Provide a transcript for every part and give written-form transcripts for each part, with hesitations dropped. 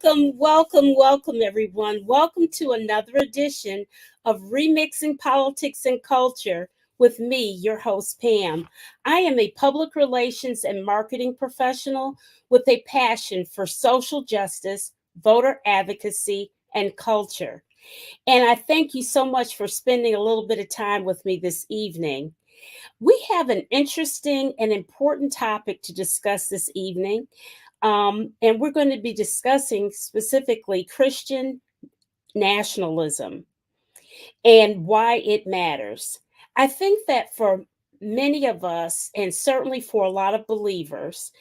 Welcome, everyone. Welcome to another edition of Remixing Politics and Culture with me, your host, Pam. I am a public relations and marketing professional with a passion for social justice, voter advocacy, and culture. And I thank you so much for spending a little bit of time with me this evening. We have an interesting and important topic to discuss this evening. And we're going to be discussing specifically Christian nationalism and why it matters. I think that for many of us, and certainly for a lot of believers,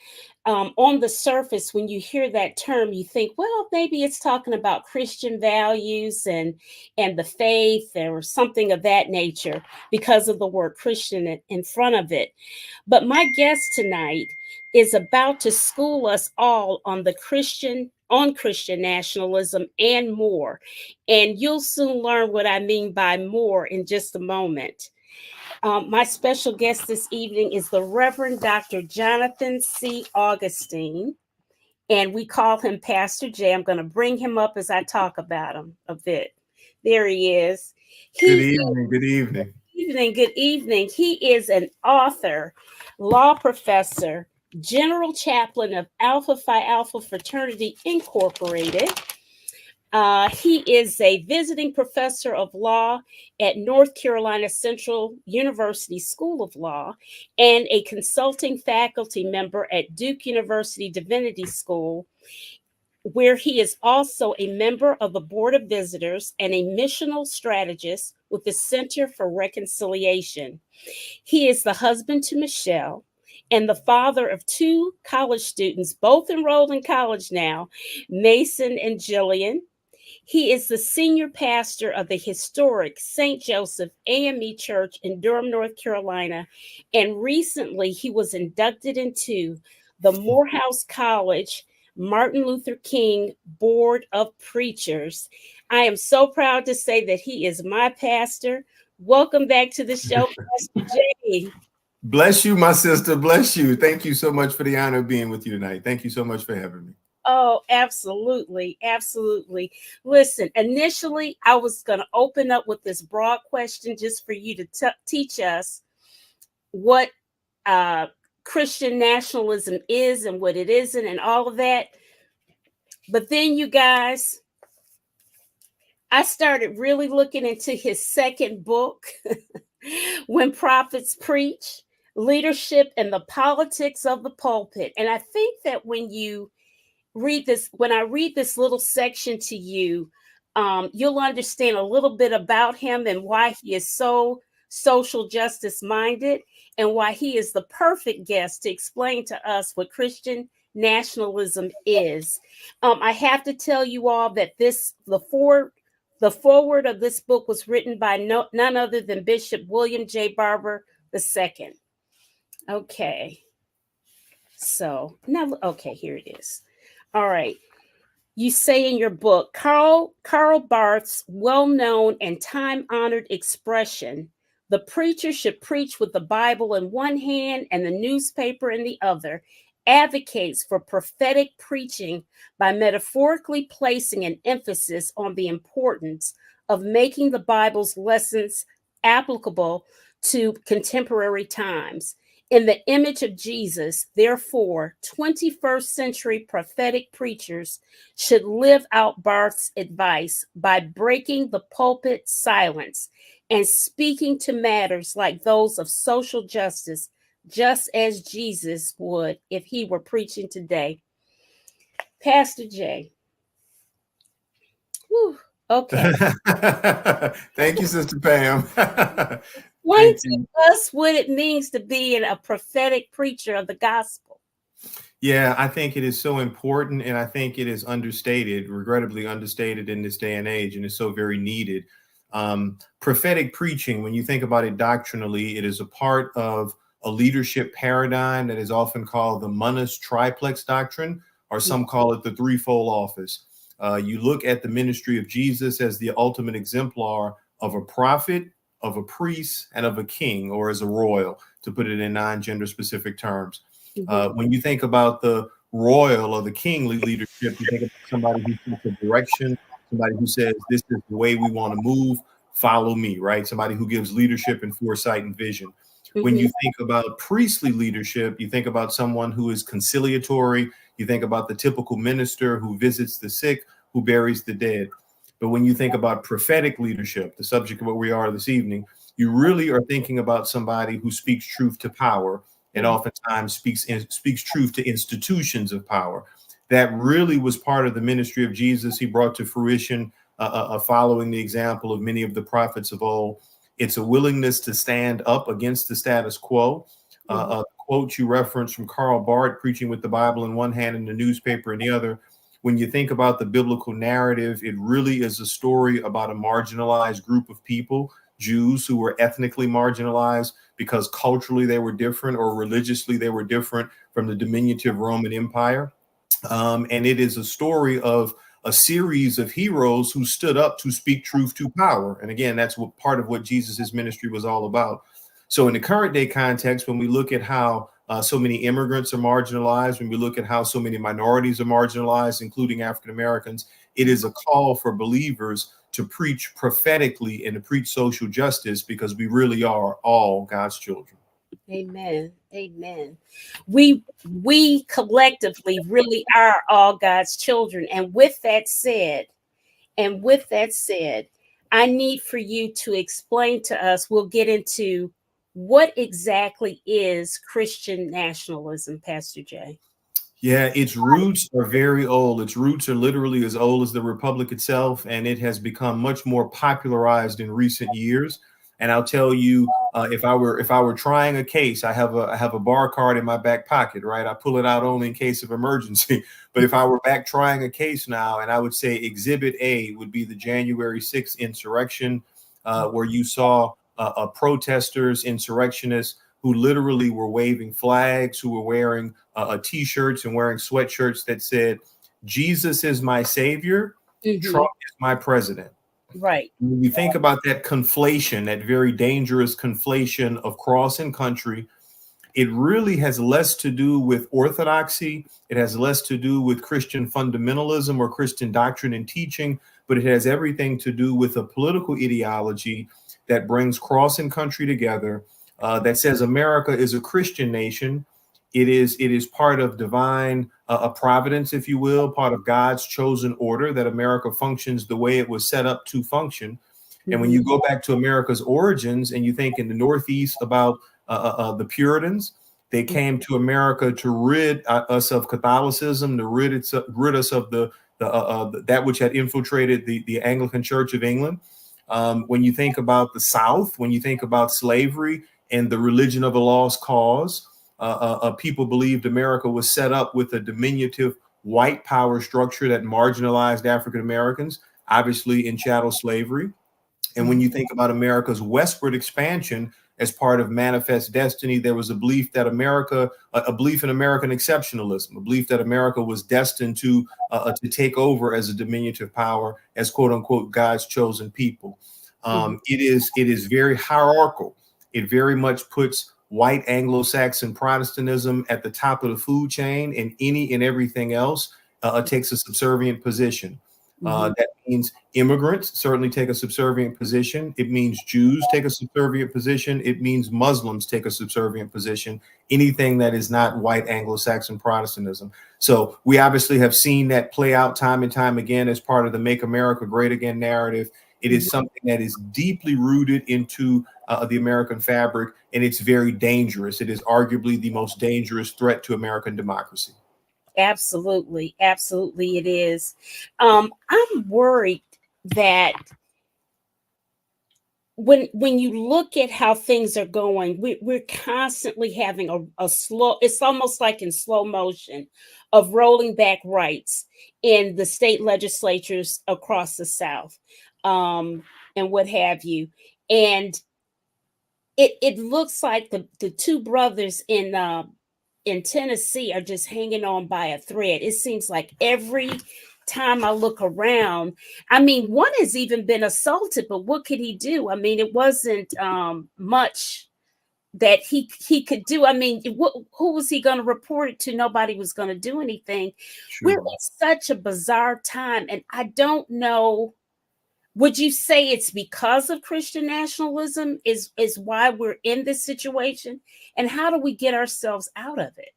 on the surface, when you hear that term, you think, well, maybe it's talking about Christian values and the faith or something of that nature because of the word Christian in front of it. But my guest tonight is about to school us all on Christian nationalism and more. And you'll soon learn what I mean by more in just a moment. My special guest this evening is the Reverend Dr. Jonathan C. Augustine, and we call him Pastor J. I'm going to bring him up as I talk about him a bit. There he is. Good evening. Good evening. Good evening. He is an author, law professor, general chaplain of Alpha Phi Alpha Fraternity Incorporated. He is a visiting professor of law at North Carolina Central University School of Law and a consulting faculty member at Duke University Divinity School, where he is also a member of the Board of Visitors and a missional strategist with the Center for Reconciliation. He is the husband to Michelle and the father of two college students, both enrolled in college now, Mason and Jillian. He is the senior pastor of the historic St. Joseph AME Church in Durham, North Carolina, and recently he was inducted into the Morehouse College Martin Luther King Board of Preachers. I am so proud to say that he is my pastor. Welcome back to the show, Pastor J. Bless you, my sister. Bless you. Thank you so much for the honor of being with you tonight. Thank you so much for having me. Oh, absolutely. Absolutely. Listen, initially, I was going to open up with this broad question just for you to teach us what Christian nationalism is and what it isn't and all of that. But then, you guys, I started really looking into his second book, When Prophets Preach, Leadership and the Politics of the Pulpit. And I think that when I read this little section to you, you'll understand a little bit about him and why he is so social justice minded and why he is the perfect guest to explain to us what Christian nationalism is. I have to tell you all that the foreword of this book was written by none other than Bishop William J. Barber II. Okay. So now, okay, here it is. All right. You say in your book, Karl Barth's well-known and time-honored expression, the preacher should preach with the Bible in one hand and the newspaper in the other, advocates for prophetic preaching by metaphorically placing an emphasis on the importance of making the Bible's lessons applicable to contemporary times. In the image of Jesus, therefore, 21st century prophetic preachers should live out Barth's advice by breaking the pulpit silence and speaking to matters like those of social justice, just as Jesus would if he were preaching today. Pastor J. Whew, okay. Thank you, Sister Pam. Explain to us what it means to be a prophetic preacher of the gospel. Yeah, I think it is so important, and I think it is understated, regrettably understated in this day and age, and it's so very needed. Prophetic preaching, when you think about it doctrinally, it is a part of a leadership paradigm that is often called the Monas Triplex Doctrine, or some call it the threefold office. You look at the ministry of Jesus as the ultimate exemplar of a prophet, of a priest, and of a king, or as a royal, to put it in non-gender specific terms. When you think about the royal or the kingly leadership. You think about somebody who sets a direction, somebody who says, this is the way we want to move, follow me, right? Somebody who gives leadership and foresight and vision. When Mhm. you think about priestly leadership, you think about someone who is conciliatory. You think about the typical minister who visits the sick, who buries the dead. But when you think about prophetic leadership, the subject of what we are this evening, you really are thinking about somebody who speaks truth to power and Mhm. oftentimes speaks truth to institutions of power. That really was part of the ministry of Jesus. He brought to fruition, following the example of many of the prophets of old. It's a willingness to stand up against the status quo. Mhm. A quote you referenced from Karl Barth, preaching with the Bible in one hand and the newspaper in the other. When you think about the biblical narrative, it really is a story about a marginalized group of people, Jews who were ethnically marginalized because culturally they were different or religiously they were different from the diminutive Roman Empire. And it is a story of a series of heroes who stood up to speak truth to power. And again, that's what part of what Jesus's ministry was all about. So in the current day context, when we look at how so many immigrants are marginalized, when we look at how so many minorities are marginalized, including African Americans, it is a call for believers to preach prophetically and to preach social justice because we really are all God's children. Amen. Amen. We collectively really are all God's children. And with that said, I need for you to explain to us, we'll get into what exactly is Christian nationalism, Pastor Jay. Yeah, its roots are very old. Its roots are literally as old as the Republic itself, and it has become much more popularized in recent years. And I'll tell you, if I were trying a case, I have a bar card in my back pocket, right? I pull it out only in case of emergency. But if I were back trying a case now, and I would say Exhibit A would be the January 6th insurrection, where you saw protesters, insurrectionists who literally were waving flags, who were wearing t-shirts and wearing sweatshirts that said, Jesus is my savior, Hmm. Trump is my president. Right. When you think about that conflation, that very dangerous conflation of cross and country, it really has less to do with orthodoxy. It has less to do with Christian fundamentalism or Christian doctrine and teaching, but it has everything to do with a political ideology that brings cross and country together, that says America is a Christian nation. It is part of divine a providence, if you will, part of God's chosen order that America functions the way it was set up to function. And when Hmm. you go back to America's origins and you think in the Northeast about the Puritans, they came to America to rid us of Catholicism, to rid us of that which had infiltrated the Anglican Church of England. When you think about the South, when you think about slavery and the religion of a lost cause, people believed America was set up with a diminutive white power structure that marginalized African Americans, obviously in chattel slavery. And when you think about America's westward expansion as part of manifest destiny, there was a belief that a belief in American exceptionalism, a belief that America was destined to take over as a diminutive power, as quote unquote God's chosen people. Hmm. It is very hierarchical. It very much puts white Anglo-Saxon Protestantism at the top of the food chain, and any and everything else takes a subservient position. Hmm. That means immigrants certainly take a subservient position. It means Jews take a subservient position. It means Muslims take a subservient position. Anything that is not white Anglo-Saxon Protestantism. So we obviously have seen that play out time and time again as part of the Make America Great Again narrative. It is something that is deeply rooted into the American fabric, and it's very dangerous. It is arguably the most dangerous threat to American democracy. Absolutely. Absolutely, it is. I'm worried that when you look at how things are going, we're constantly having a slow, it's almost like in slow motion of rolling back rights in the state legislatures across the South, um, and what have you. And it looks like the two brothers in Tennessee are just hanging on by a thread. It seems like every time I look around, I mean, one has even been assaulted, but what could he do? I mean, it wasn't much that he could do. I mean, who was he going to report it to? Nobody was going to do anything. We're Sure. in such a bizarre time, and I don't know. Would you say it's because of Christian nationalism is why we're in this situation? And how do we get ourselves out of it?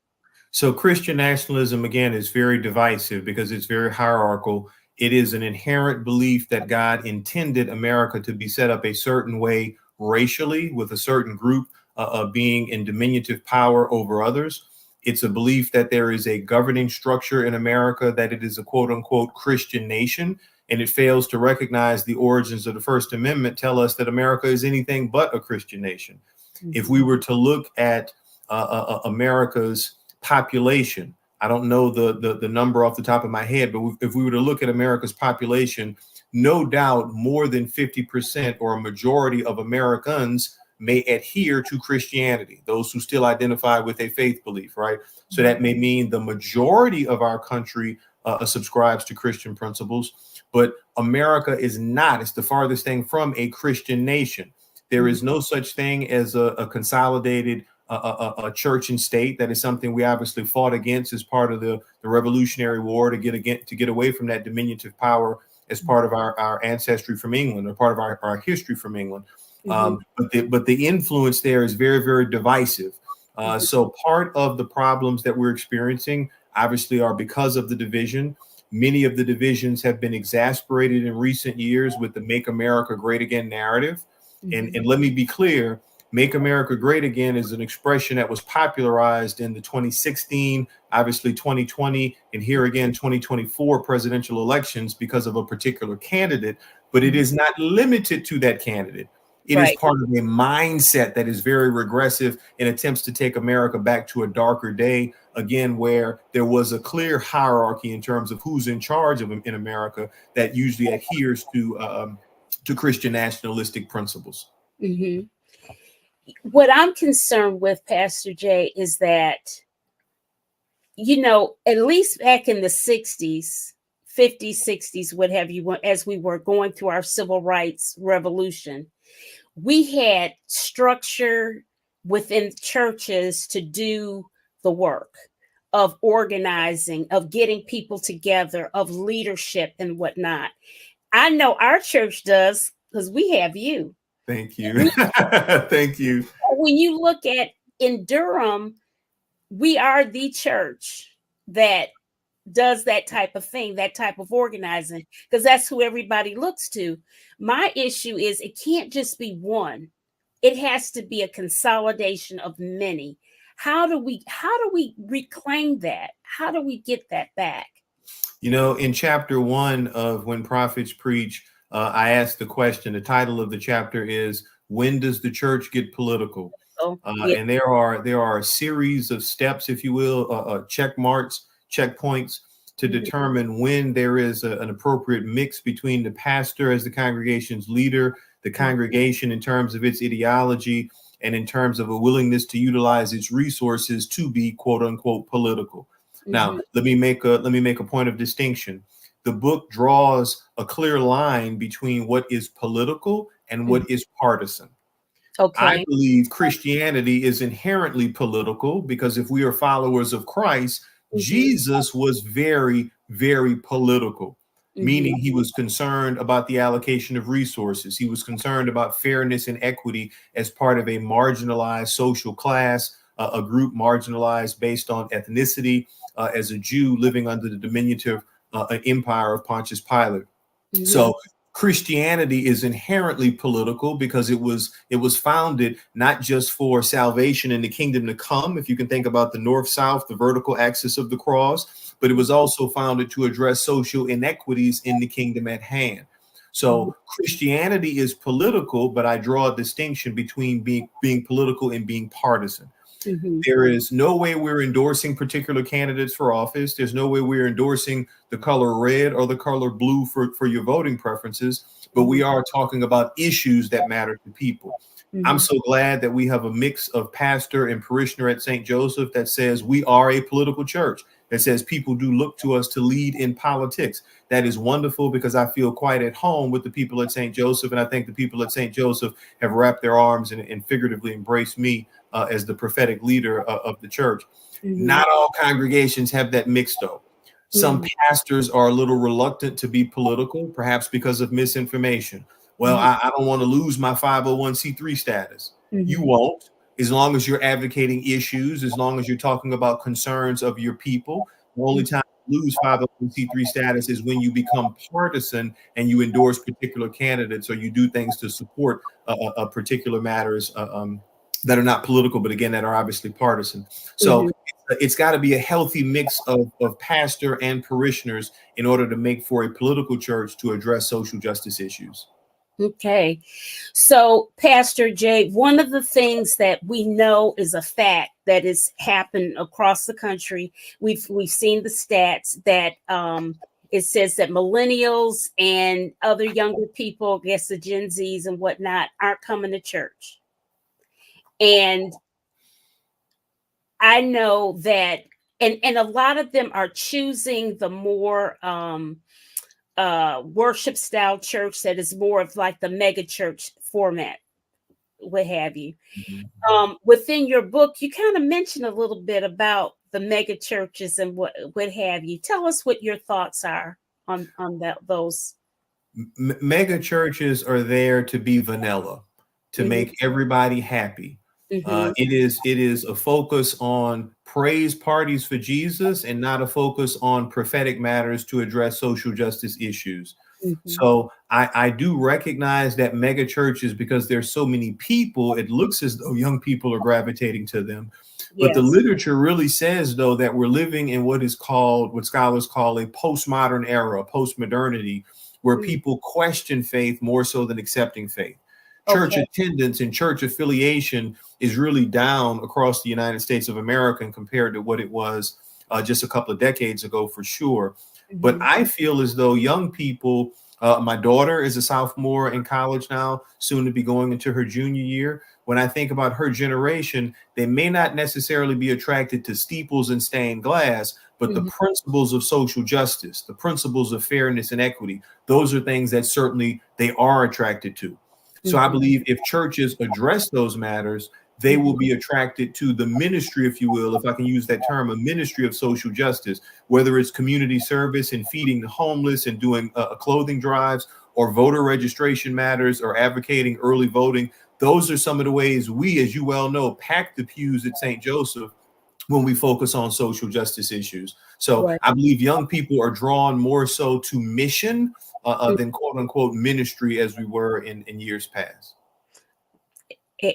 So Christian nationalism, again, is very divisive because it's very hierarchical. It is an inherent belief that God intended America to be set up a certain way racially, with a certain group being in diminutive power over others. It's a belief that there is a governing structure in America, that it is a quote unquote Christian nation, and it fails to recognize the origins of the First Amendment tell us that America is anything but a Christian nation. If we were to look at America's population, I don't know the number off the top of my head, but if we were to look at America's population, no doubt more than 50% or a majority of Americans may adhere to Christianity, those who still identify with a faith belief, right? So that may mean the majority of our country subscribes to Christian principles, but America is not. It's the farthest thing from a Christian nation. There is no such thing as a consolidated a church and state. That is something we obviously fought against as part of the Revolutionary War to get away from that diminutive power as part of our ancestry from England, or part of our history from England. But the influence there is very, very divisive. So part of the problems that we're experiencing obviously are because of the division. Many of the divisions have been exasperated in recent years with the Make America Great Again narrative. And let me be clear, Make America Great Again is an expression that was popularized in the 2016, obviously 2020, and here again 2024 presidential elections because of a particular candidate, but it is not limited to that candidate. It is Right. part of a mindset that is very regressive and attempts to take America back to a darker day, again, where there was a clear hierarchy in terms of who's in charge of in America that usually adheres to Christian nationalistic principles. hmm What I'm concerned with, Pastor Jay, is that, at least back in the 60s, 50s, 60s, what have you, as we were going through our civil rights revolution, we had structure within churches to do the work of organizing, of getting people together, of leadership and whatnot. I know our church does because we have you. Thank you. Thank you. When you look at in Durham, we are the church that does that type of thing, that type of organizing, because that's who everybody looks to. My issue is it can't just be one. It has to be a consolidation of many. How do we reclaim that? How do we get that back? In chapter 1 of When Prophets Preach, I asked the question. The title of the chapter is "When Does the Church Get Political?" Oh, yeah. And there are a series of steps, if you will, check marks, checkpoints to determine when there is an appropriate mix between the pastor as the congregation's leader, the congregation in terms of its ideology, and in terms of a willingness to utilize its resources to be quote unquote political. Now, let me make a point of distinction. The book draws a clear line between what is political and what is partisan. I Okay. believe Christianity is inherently political because if we are followers of Christ, Jesus was very, very political, meaning he was concerned about the allocation of resources. He was concerned about fairness and equity as part of a marginalized social class, a group marginalized based on ethnicity, as a Jew living under the diminutive empire of Pontius Pilate. So Christianity is inherently political because it was founded not just for salvation in the kingdom to come, if you can think about the north-south, the vertical axis of the cross, but it was also founded to address social inequities in the kingdom at hand. So Christianity is political, but I draw a distinction between being political and being partisan. There is no way we're endorsing particular candidates for office. There's no way we're endorsing the color red or the color blue for your voting preferences, but we are talking about issues that matter to people. I'm so glad that we have a mix of pastor and parishioner at St. Joseph that says we are a political church, that says people do look to us to lead in politics. That is wonderful because I feel quite at home with the people at St. Joseph. And I think the people at St. Joseph have wrapped their arms and figuratively embraced me as the prophetic leader of the church. Mhm. Not all congregations have that mix, though. Some Mhm. pastors are a little reluctant to be political, perhaps because of misinformation. Well, Mhm. I don't want to lose my 501c3 status. You Mhm. won't, as long as you're advocating issues, as long as you're talking about concerns of your people. The only Mhm. time you lose 501c3 status is when you become partisan and you endorse particular candidates or you do things to support particular matters that are not political, but again, that are obviously partisan. So Mhm. it's got to be a healthy mix of pastor and parishioners in order to make for a political church to address social justice issues. Okay. So, Pastor Jay, one of the things that we know is a fact that has happened across the country, we've seen the stats that it says that millennials and other younger people, I guess the Gen Zs and whatnot, aren't coming to church. And I know that, and a lot of them are choosing the more worship style church that is more of like the mega church format, what have you. Mhm. Within your book, you kind of mentioned a little bit about the mega churches and what have you. Tell us what your thoughts are on those. Mega churches are there to be vanilla, to Hmm. make everybody happy. Hmm. It is a focus on praise parties for Jesus and not a focus on prophetic matters to address social justice issues. Hmm. So I do recognize that mega churches, because there's so many people, it looks as though young people are gravitating to them. But the Yes. literature really says, though, that we're living in what is called, what scholars call a postmodern era, postmodernity, where Mm. people question faith more so than accepting faith. Church Okay. attendance and church affiliation is really down across the United States of America and compared to what it was just a couple of decades ago, for sure. But Hmm. I feel as though young people, my daughter is a sophomore in college now, soon to be going into her junior year. When I think about her generation, they may not necessarily be attracted to steeples and stained glass, but the Hmm. principles of social justice, the principles of fairness and equity, those are things that certainly they are attracted to. So I Hmm. believe if churches address those matters, they will Hmm. be attracted to the ministry, if you will, if I can use that term, a ministry of social justice, whether it's community service and feeding the homeless and doing clothing drives, or voter registration matters, or advocating early voting. Those are some of the ways we, as you well know, pack the pews at St. Joseph when we focus on social justice issues. So Right. I believe young people are drawn more so to mission than quote unquote ministry as we were in years past.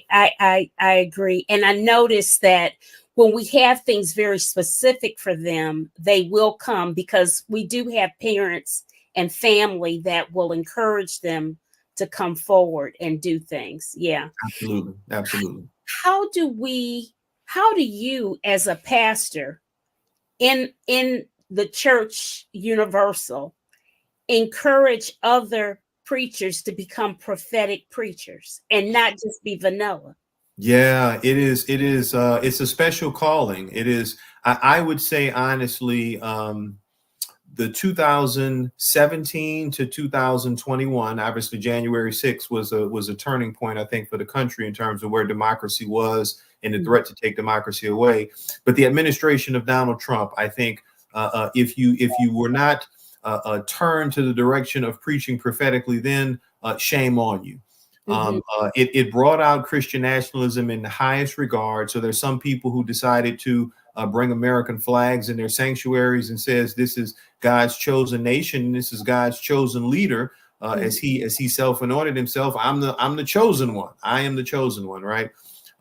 I agree, and I noticed that when we have things very specific for them, they will come because we do have parents and family that will encourage them to come forward and do things. Yeah. Absolutely. Absolutely. How do we? How do you, as a pastor in the church universal, encourage other preachers to become prophetic preachers and not just be vanilla? Yeah, it is. It is. It's a special calling. It is. I would say honestly, the 2017 to 2021, obviously January 6th was a turning point, I think, for the country in terms of where democracy was and the Mhm. threat to take democracy away. But the administration of Donald Trump, I think, if you were not turned to the direction of preaching prophetically, then shame on you. Mhm. It brought out Christian nationalism in the highest regard. So there's some people who decided to bring American flags in their sanctuaries and says this is God's chosen nation. This is God's chosen leader. Mhm. As he self-anointed himself, I'm the chosen one. I am the chosen one, right?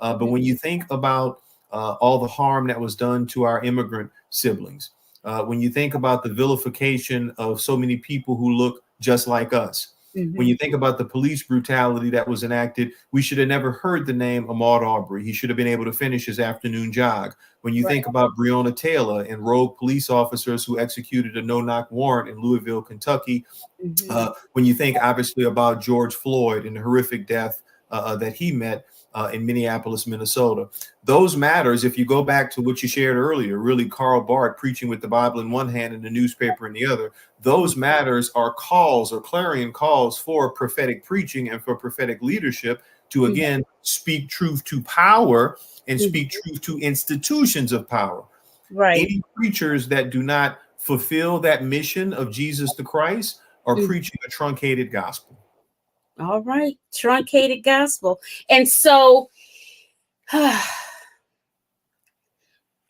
But Mhm. when you think about all the harm that was done to our immigrant siblings, when you think about the vilification of so many people who look just like us, when Mhm. you think about the police brutality that was enacted, we should have never heard the name Ahmaud Arbery. He should have been able to finish his afternoon jog. When you Right. think about Breonna Taylor and rogue police officers who executed a no-knock warrant in Louisville, Kentucky, Mhm. when you think obviously about George Floyd and the horrific death that he met in Minneapolis, Minnesota, those matters, if you go back to what you shared earlier, really Karl Barth preaching with the Bible in one hand and the newspaper in the other, those matters are calls or clarion calls for prophetic preaching and for prophetic leadership to Mhm. again speak truth to power and speak Mhm. truth to institutions of power. Right. Any preachers that do not fulfill that mission of Jesus the Christ are Mhm. preaching a truncated gospel. All right. Truncated gospel. And so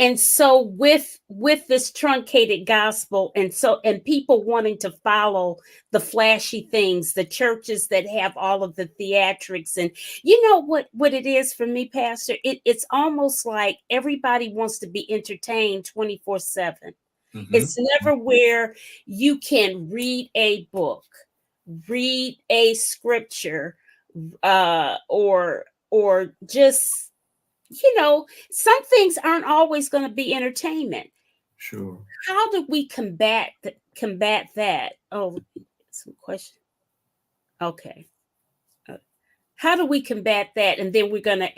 and so with this truncated gospel, and people wanting to follow the flashy things, the churches that have all of the theatrics, and you know what it is for me, Pastor, it's almost like everybody wants to be entertained 24/7. Mhm. It's never where you can read a book, read a scripture, or just, some things aren't always going to be entertainment. Sure. How do we combat that? Oh, some question. Okay. Uh, How do we combat that? And then we're going to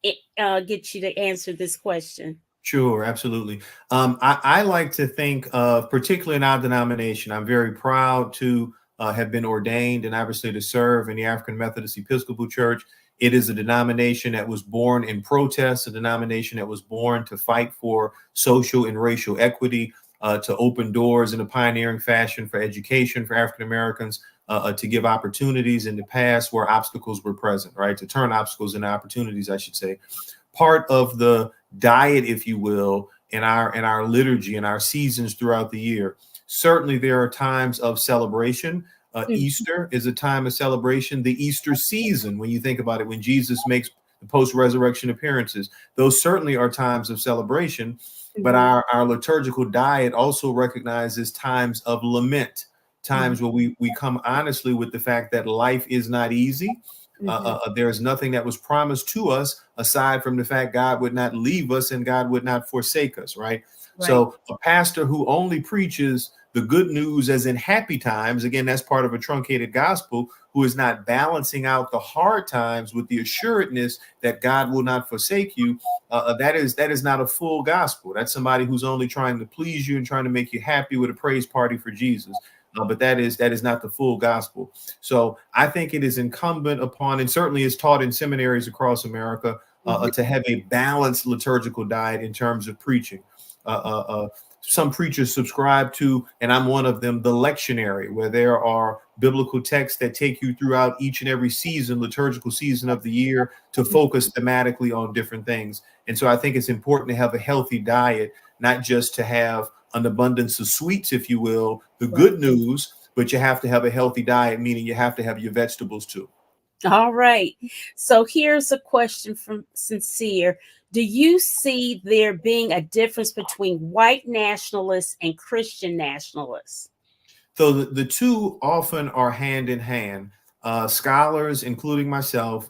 get you to answer this question. Sure, absolutely. I like to think of, particularly in our denomination, I'm very proud to have been ordained and obviously to serve in the African Methodist Episcopal Church. It is a denomination that was born in protest, a denomination that was born to fight for social and racial equity, to open doors in a pioneering fashion for education for African Americans, to give opportunities in the past where obstacles were present, right? To turn obstacles into opportunities, I should say. Part of the diet, if you will, in our liturgy and our seasons throughout the year. Certainly, there are times of celebration. Mhm. Easter is a time of celebration. The Easter season, when you think about it, when Jesus makes the post-resurrection appearances, those certainly are times of celebration. But Mhm. our liturgical diet also recognizes times of lament, Mhm. times where we come honestly with the fact that life is not easy. Mhm. There is nothing that was promised to us aside from the fact God would not leave us and God would not forsake us, right? Right. So a pastor who only preaches the good news as in happy times, again, that's part of a truncated gospel, who is not balancing out the hard times with the assuredness that God will not forsake you. That is not a full gospel. That's somebody who's only trying to please you and trying to make you happy with a praise party for Jesus. But that is not the full gospel. So I think it is incumbent upon, and certainly is taught in seminaries across America, Mhm. to have a balanced liturgical diet in terms of preaching. Uh, uh, uh, some preachers subscribe to, and I'm one of them, the lectionary, where there are biblical texts that take you throughout each and every season, liturgical season of the year, to focus thematically on different things. And so I think it's important to have a healthy diet, not just to have an abundance of sweets, if you will, the Right. good news, but you have to have a healthy diet, meaning you have to have your vegetables too. All right. So here's a question from Sincere. Do you see there being a difference between white nationalists and Christian nationalists? So the two often are hand in hand. Scholars, including myself,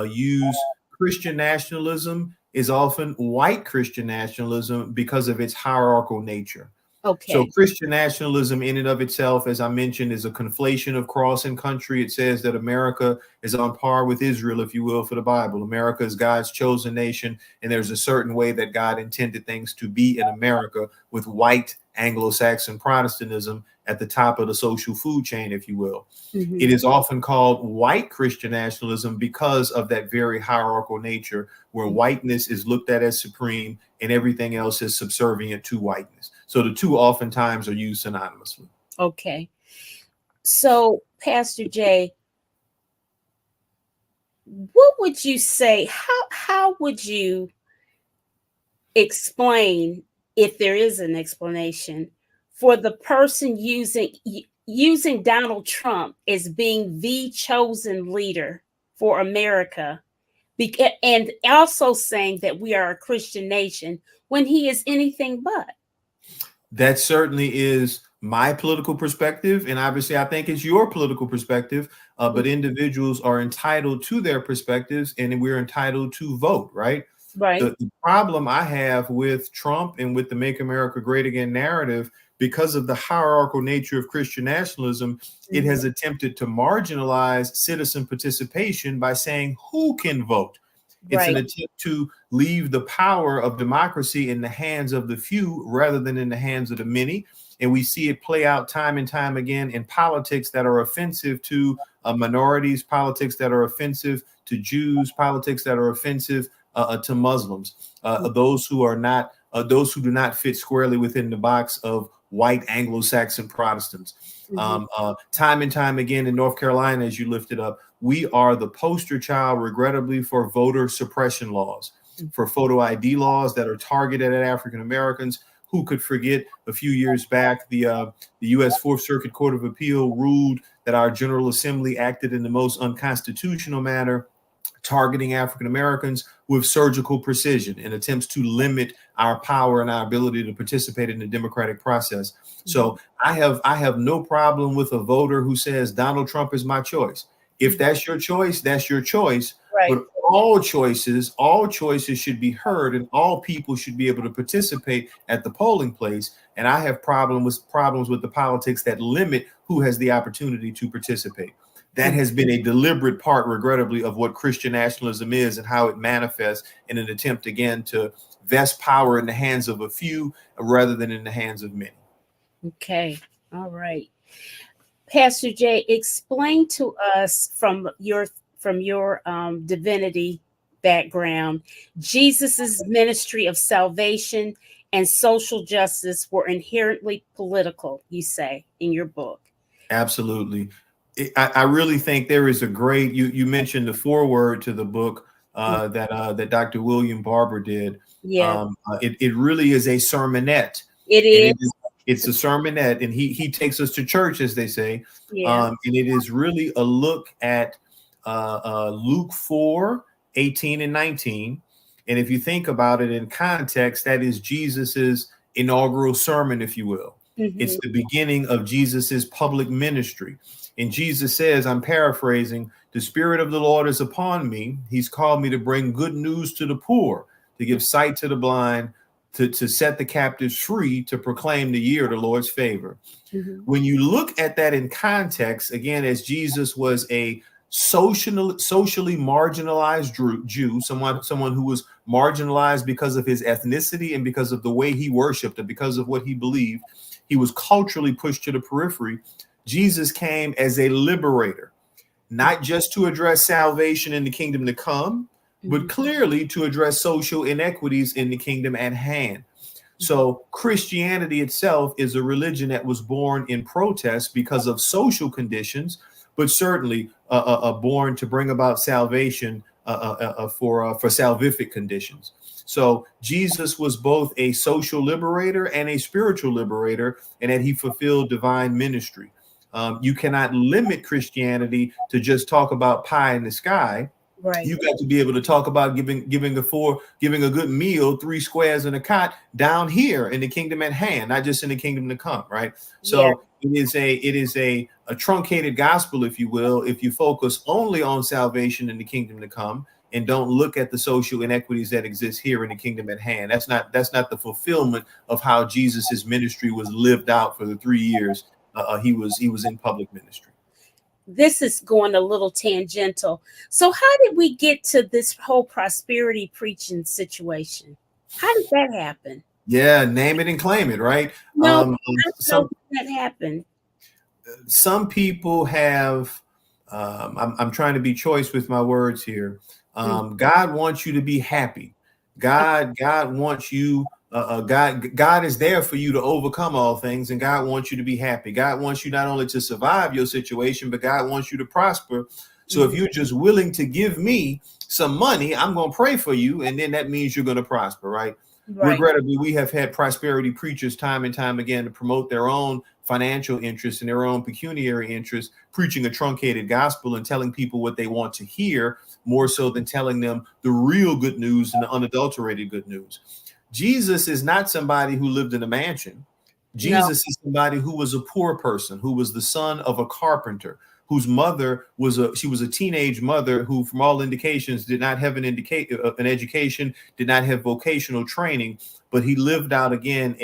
use Christian nationalism is often white Christian nationalism because of its hierarchical nature. So Okay. Christian nationalism in and of itself, as I mentioned, is a conflation of cross and country. It says that America is on par with Israel, if you will, for the Bible. America is God's chosen nation, and there's a certain way that God intended things to be in America, with white Anglo-Saxon Protestantism at the top of the social food chain, if you will. It Hmm. is often called white Christian nationalism because of that very hierarchical nature, where whiteness is looked at as supreme and everything else is subservient to whiteness. So the two oftentimes are used synonymously. Okay. So, Pastor Jay, what would you say? How would you explain, if there is an explanation, for the person using Donald Trump as being the chosen leader for America, and also saying that we are a Christian nation when he is anything but? That certainly is my political perspective. And obviously, I think it's your political perspective. But individuals are entitled to their perspectives and we're entitled to vote, right? Right. The problem I have with Trump and with the Make America Great Again narrative, because of the hierarchical nature of Christian nationalism, it Mhm. has attempted to marginalize citizen participation by saying who can vote. It's an Right. attempt to leave the power of democracy in the hands of the few rather than in the hands of the many. And we see it play out time and time again in politics that are offensive to minorities, politics that are offensive to Jews, politics that are offensive to Muslims, those who are not, those who do not fit squarely within the box of white Anglo-Saxon Protestants. Time and time again in North Carolina, as you lifted up, we are the poster child, regrettably, for voter suppression laws, for photo ID laws that are targeted at African Americans. Who could forget a few years back, the U.S. Fourth Circuit Court of Appeal ruled that our General Assembly acted in the most unconstitutional manner, targeting African Americans with surgical precision in attempts to limit our power and our ability to participate in the democratic process. So I have no problem with a voter who says Donald Trump is my choice. If that's your choice, that's your choice. Right. But all choices should be heard, and all people should be able to participate at the polling place. And I have problems with the politics that limit who has the opportunity to participate. That has been a deliberate part, regrettably, of what Christian nationalism is and how it manifests in an attempt, again, to vest power in the hands of a few rather than in the hands of many. Okay. All right. Pastor Jay, explain to us from your divinity background, Jesus's ministry of salvation and social justice were inherently political, you say in your book. Absolutely. I really think there is a great, you mentioned the foreword to the book that Dr. William Barber did. Yeah. It really is a sermonette. It And is. it's a sermonette, and he takes us to church, as they say. Yeah. And it is really a look at Luke 4:18 and 19. And if you think about it in context, that is Jesus's inaugural sermon, if you will. It's the beginning of Jesus's public ministry. And Jesus says, I'm paraphrasing, the Spirit of the Lord is upon me. He's called me to bring good news to the poor, to give sight to the blind, to set the captives free, to proclaim the year of the Lord's favor. When you look at that in context, again, as Jesus was a socially marginalized Jew, someone who was marginalized because of his ethnicity and because of the way he worshiped and because of what he believed, he was culturally pushed to the periphery. Jesus came as a liberator, not just to address salvation in the kingdom to come, but clearly to address social inequities in the kingdom at hand. So Christianity itself is a religion that was born in protest because of social conditions, but certainly born to bring about salvation for salvific conditions. So Jesus was both a social liberator and a spiritual liberator, and that he fulfilled divine ministry. You cannot limit Christianity to just talk about pie in the sky. Right. You got to be able to talk about giving a good meal, 3 squares and a cot down here in the kingdom at hand, not just in the kingdom to come, right? So it is a truncated gospel, if you will, if you focus only on salvation in the kingdom to come and don't look at the social inequities that exist here in the kingdom at hand. That's not the fulfillment of how Jesus's ministry was lived out for the 3 years he was in public ministry. This is going a little tangential. So how did we get to this whole prosperity preaching situation? How did that happen? Yeah, name it and claim it, right? No, how did that happen? Some people have, I'm trying to be choice with my words here. God wants you to be happy. God wants you, God is there for you to overcome all things, and God wants you to be happy. God wants you not only to survive your situation, but God wants you to prosper. So if you're just willing to give me some money, I'm going to pray for you, and then that means you're going to prosper, right? Regrettably, we have had prosperity preachers time and time again to promote their own financial interests and their own pecuniary interests, preaching a truncated gospel and telling people what they want to hear more so than telling them the real good news and the unadulterated good news. Jesus is not somebody who lived in a mansion. Jesus is somebody who was a poor person, who was the son of a carpenter, whose mother was a teenage mother who, from all indications, did not have an education, did not have vocational training, but he lived out, again,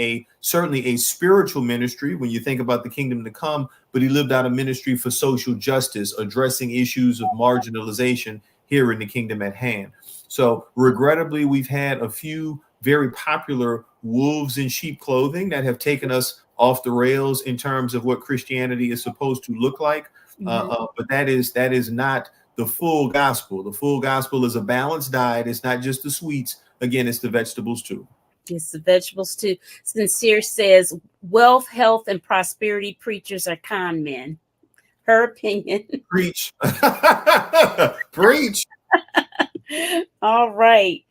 certainly a spiritual ministry when you think about the kingdom to come, but he lived out a ministry for social justice, addressing issues of marginalization here in the kingdom at hand. So regrettably, we've had a few very popular wolves in sheep clothing that have taken us off the rails in terms of what Christianity is supposed to look like. Mhm. But that is not the full gospel. The full gospel is a balanced diet. It's not just the sweets. Again, it's the vegetables too. It's the vegetables too. Sincere says wealth, health, and prosperity preachers are con men. Her opinion. Preach. Preach. All right.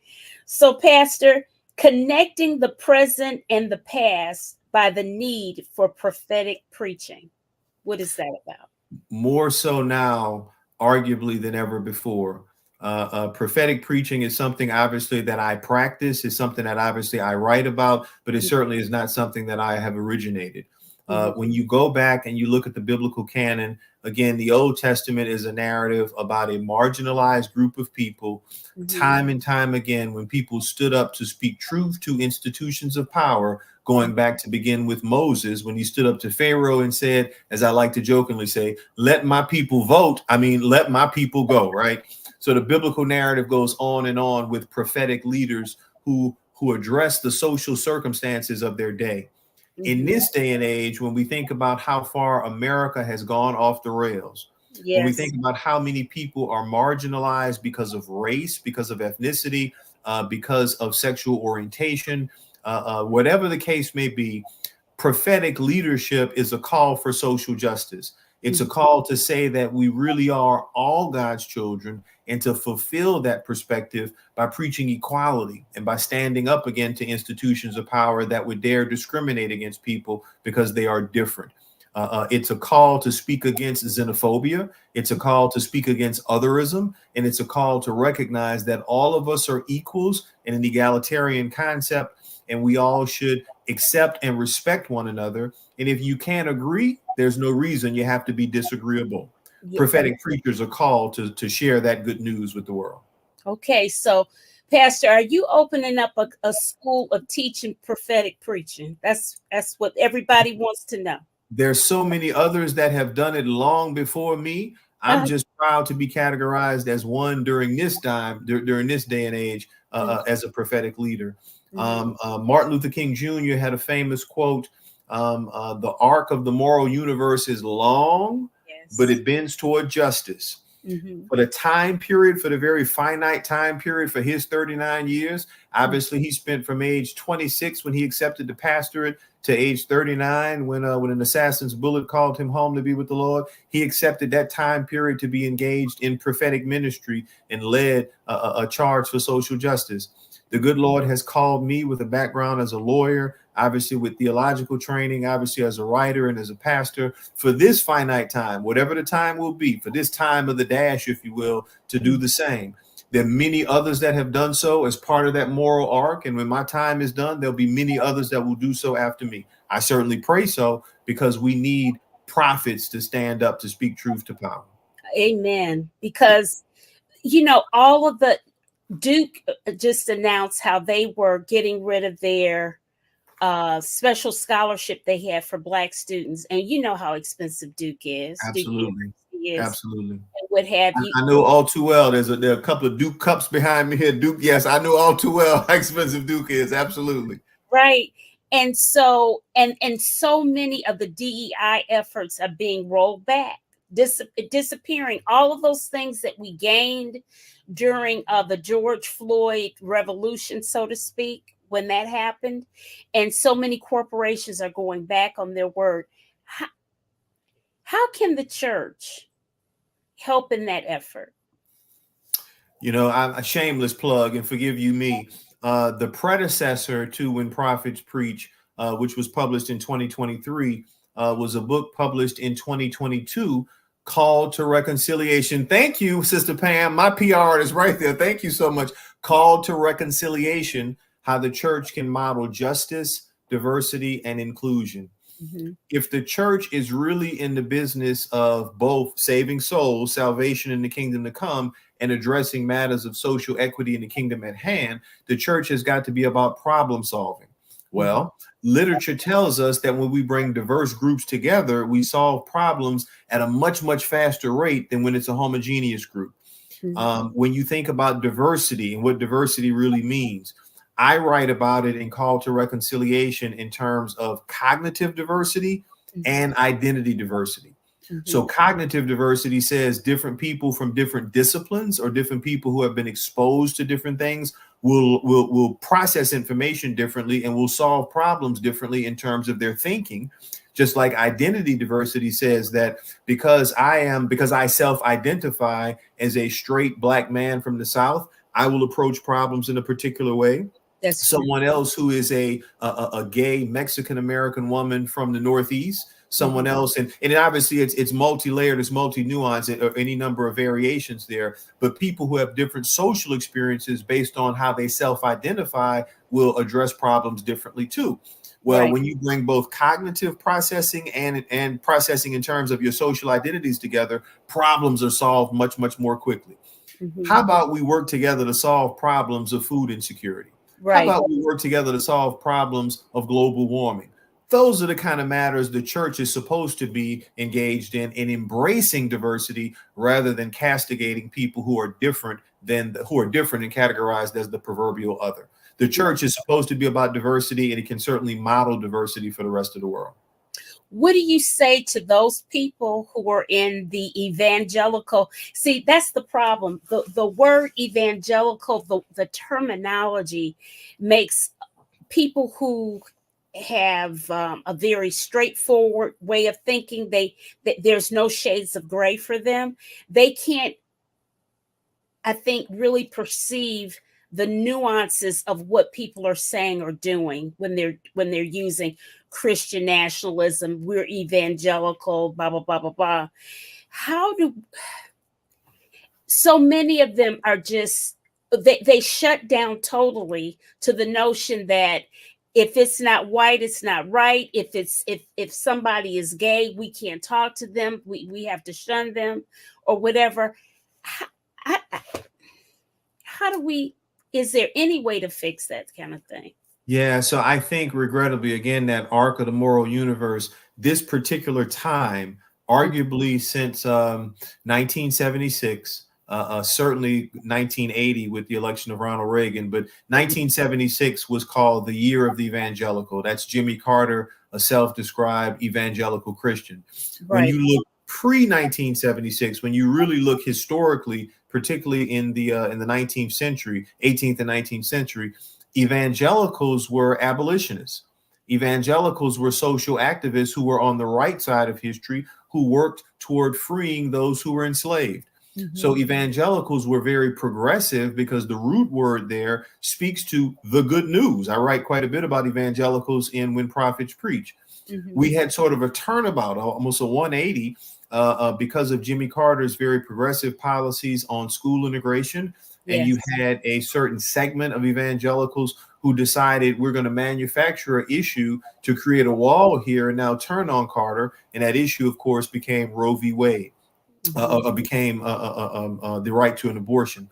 So, Pastor, connecting the present and the past by the need for prophetic preaching. What is that about? More so now, arguably than ever before. Prophetic preaching is something obviously that I practice, is something that obviously I write about, but it certainly is not something that I have originated. Mhm. When you go back and you look at the biblical canon, again, the Old Testament is a narrative about a marginalized group of people. Mhm. Time and time again, when people stood up to speak truth to institutions of power, going back to begin with Moses, when he stood up to Pharaoh and said, as I like to jokingly say, let my people vote. I mean, let my people go, right? So the biblical narrative goes on and on with prophetic leaders who address the social circumstances of their day. In Mhm. this day and age, when we think about how far America has gone off the rails, when we Yes. think about how many people are marginalized because of race, because of ethnicity, because of sexual orientation, whatever the case may be, prophetic leadership is a call for social justice. It's a Mhm. call to say that we really are all God's children and to fulfill that perspective by preaching equality and by standing up again to institutions of power that would dare discriminate against people because they are different. It's a call to speak against xenophobia. It's a call to speak against otherism. And it's a call to recognize that all of us are equals in an egalitarian concept, and we all should accept and respect one another. And if you can't agree, there's no reason you have to be disagreeable. Yeah. Prophetic preachers are called to share that good news with the world. Okay. So, Pastor, are you opening up a school of teaching prophetic preaching? That's what everybody wants to know. There's so many others that have done it long before me. I'm Uh, just proud to be categorized as one during this time, during this day and age, as a prophetic leader. mhm. Martin Luther King Jr. had a famous quote: "The arc of the moral universe is long, but Yes. it bends toward justice." Mhm. For the time period, for the very finite time period for his 39 years, obviously he spent from age 26 when he accepted the pastorate to age 39 when an assassin's bullet called him home to be with the Lord. He accepted that time period to be engaged in prophetic ministry and led a charge for social justice. The good Lord has called me with a background as a lawyer, obviously with theological training, obviously as a writer and as a pastor, for this finite time, whatever the time will be, for this time of the dash, if you will, to do the same. There are many others that have done so as part of that moral arc. And when my time is done, there'll be many others that will do so after me. I certainly pray so, because we need prophets to stand up to speak truth to power. Amen. Because all of the Duke just announced how they were getting rid of their special scholarship they had for Black students, and you know how expensive Duke is. Duke Absolutely. University is, Absolutely. and what have you. I know all too well. There are a couple of Duke cups behind me here. Duke, yes, I know all too well how expensive Duke is. Absolutely. Right. And so many of the DEI efforts are being rolled back, disappearing. All of those things that we gained during the George Floyd revolution, so to speak, when that happened, and so many corporations are going back on their word. How, how can the church help in that effort? I'm a shameless plug, and forgive you me. The predecessor to When Prophets Preach, which was published in 2023, was a book published in 2022 called to Reconciliation. Thank you, Sister Pam. My PR is right there. Thank you so much. Called to Reconciliation: How the Church Can Model Justice, Diversity, and Inclusion. Mhm. If the church is really in the business of both saving souls, salvation in the kingdom to come, and addressing matters of social equity in the kingdom at hand, the church has got to be about problem solving. Mhm. Well, literature tells us that when we bring diverse groups together, we solve problems at a much, much faster rate than when it's a homogeneous group. Mhm. When you think about diversity and what diversity really means, I write about it in Call to Reconciliation in terms of cognitive diversity Mhm. and identity diversity. So Mhm. cognitive diversity says different people from different disciplines or different people who have been exposed to different things will process information differently and will solve problems differently in terms of their thinking. Just like identity diversity says that because I self-identify as a straight black man from the South, I will approach problems in a particular way. That's true. Someone else who is a gay Mexican American woman from the Northeast, someone Mhm. else, and obviously it's multi-layered, it's multi-nuanced, or any number of variations there. But people who have different social experiences based on how they self-identify will address problems differently too. Well, Right. when you bring both cognitive processing and processing in terms of your social identities together, problems are solved much more quickly. Mhm. How about we work together to solve problems of food insecurity? How Right. about we work together to solve problems of global warming? Those are the kind of matters the church is supposed to be engaged in embracing diversity rather than castigating people who are different and categorized as the proverbial other. The church is supposed to be about diversity, and it can certainly model diversity for the rest of the world. What do you say to those people who are in the evangelical? See, that's the problem. The word evangelical, the terminology makes people who have a very straightforward way of thinking, there's no shades of gray for them. They can't, I think, really perceive the nuances of what people are saying or doing when they're using Christian nationalism. We're evangelical, blah blah blah blah blah. How do so many of them are just they shut down totally to the notion that if it's not white, it's not right. If somebody is gay, we can't talk to them. We have to shun them or whatever. How, how do we? Is there any way to fix that kind of thing? Yeah, so I think regrettably, again, that arc of the moral universe, this particular time, arguably since 1976, certainly 1980 with the election of Ronald Reagan, but 1976 was called the year of the evangelical. That's Jimmy Carter, a self-described evangelical Christian. When Right. you look pre 1976, when you really look historically, particularly in the 19th century, 18th and 19th century, evangelicals were abolitionists. Evangelicals were social activists who were on the right side of history, who worked toward freeing those who were enslaved. Hmm. So evangelicals were very progressive because the root word there speaks to the good news. I write quite a bit about evangelicals in When Prophets Preach. Hmm. We had sort of a turnabout, almost a 180, because of Jimmy Carter's very progressive policies on school integration. And you Yes. had a certain segment of evangelicals who decided we're going to manufacture an issue to create a wall here and now turn on Carter. And that issue, of course, became Roe v. Wade. Hmm. Became the right to an abortion.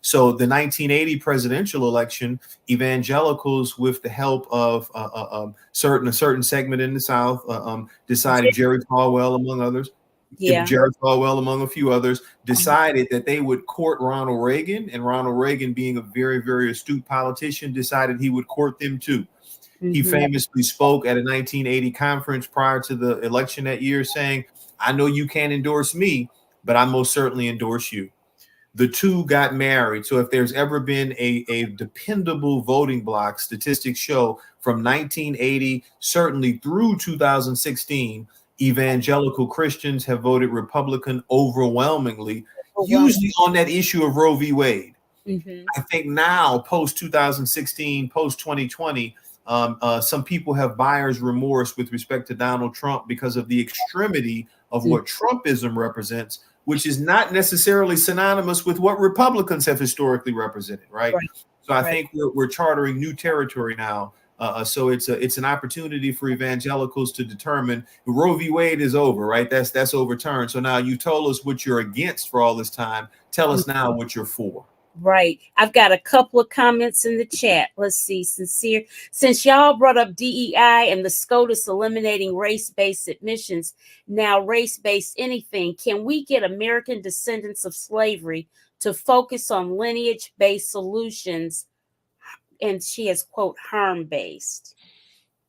So the 1980 presidential election, evangelicals, with the help of a certain segment in the South, decided Jerry Falwell, among others, Yeah. Jared Falwell, among a few others, decided that they would court Ronald Reagan, and Ronald Reagan, being a very astute politician, decided he would court them too. He Hmm. famously spoke at a 1980 conference prior to the election that year saying, I know you can't endorse me, but I most certainly endorse you. The two got married. So if there's ever been a dependable voting block, statistics show from 1980, certainly through 2016, evangelical Christians have voted Republican overwhelmingly, Overwhelming. usually on that issue of Roe v. Wade. Hmm. I think now, post 2016, post 2020, some people have buyer's remorse with respect to Donald Trump because of the extremity of what Trumpism represents, which is not necessarily synonymous with what Republicans have historically represented, right? Right. So I Right. think we're chartering new territory now. So it's an opportunity for evangelicals to determine Roe v. Wade is over, right? That's overturned. So now you told us what you're against for all this time. Tell us now what you're for. Right. I've got a couple of comments in the chat. Let's see. Sincere. Since y'all brought up DEI and the SCOTUS eliminating race based admissions, now race based anything, can we get American descendants of slavery to focus on lineage based solutions? And she has, quote, harm based.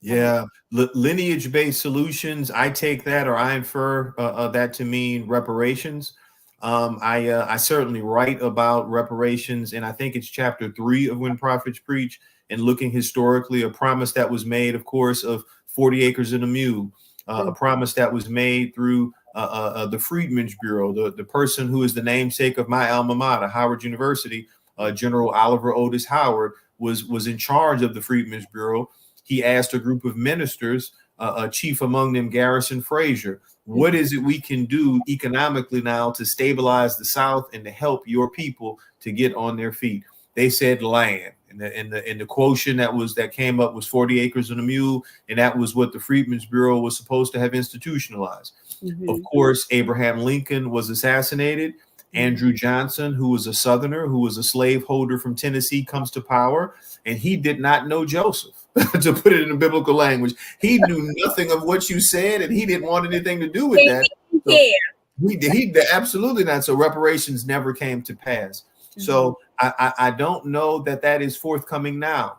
Yeah, lineage-based solutions. I take that, or I infer that to mean reparations. I certainly write about reparations, and I think it's chapter 3 of When Prophets Preach. And looking historically, a promise that was made, of course, of 40 acres and a mule, a Mhm. promise that was made through the Freedmen's Bureau, the person who is the namesake of my alma mater, Howard University. General Oliver Otis Howard was in charge of the Freedmen's Bureau. He asked a group of ministers, chief among them Garrison Frazier, what is it we can do economically now to stabilize the South and to help your people to get on their feet? They said land. And the quotient that came up was 40 acres and a mule, and that was what the Freedmen's Bureau was supposed to have institutionalized. Of Mhm. course, Abraham Lincoln was assassinated. Mhm. Andrew Johnson, who was a Southerner, who was a slaveholder from Tennessee, comes to power, and he did not know Joseph. To put it in a biblical language, he knew nothing of what you said, and he didn't want anything to do with They that. didn't So care. he absolutely not. So reparations never came to pass. Mhm. So I don't know that that is forthcoming now.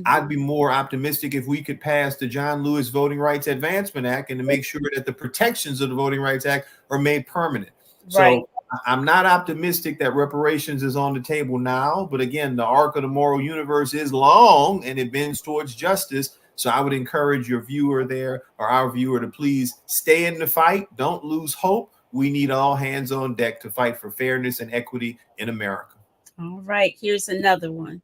I'd Mhm. be more optimistic if we could pass the John Lewis Voting Rights Advancement Act and to make sure that the protections of the Voting Rights Act are made permanent. Right. So I'm not optimistic that reparations is on the table now. But again, the arc of the moral universe is long and it bends towards justice. So I would encourage your viewer there, or our viewer, to please stay in the fight. Don't lose hope. We need all hands on deck to fight for fairness and equity in America. All right. Here's another one.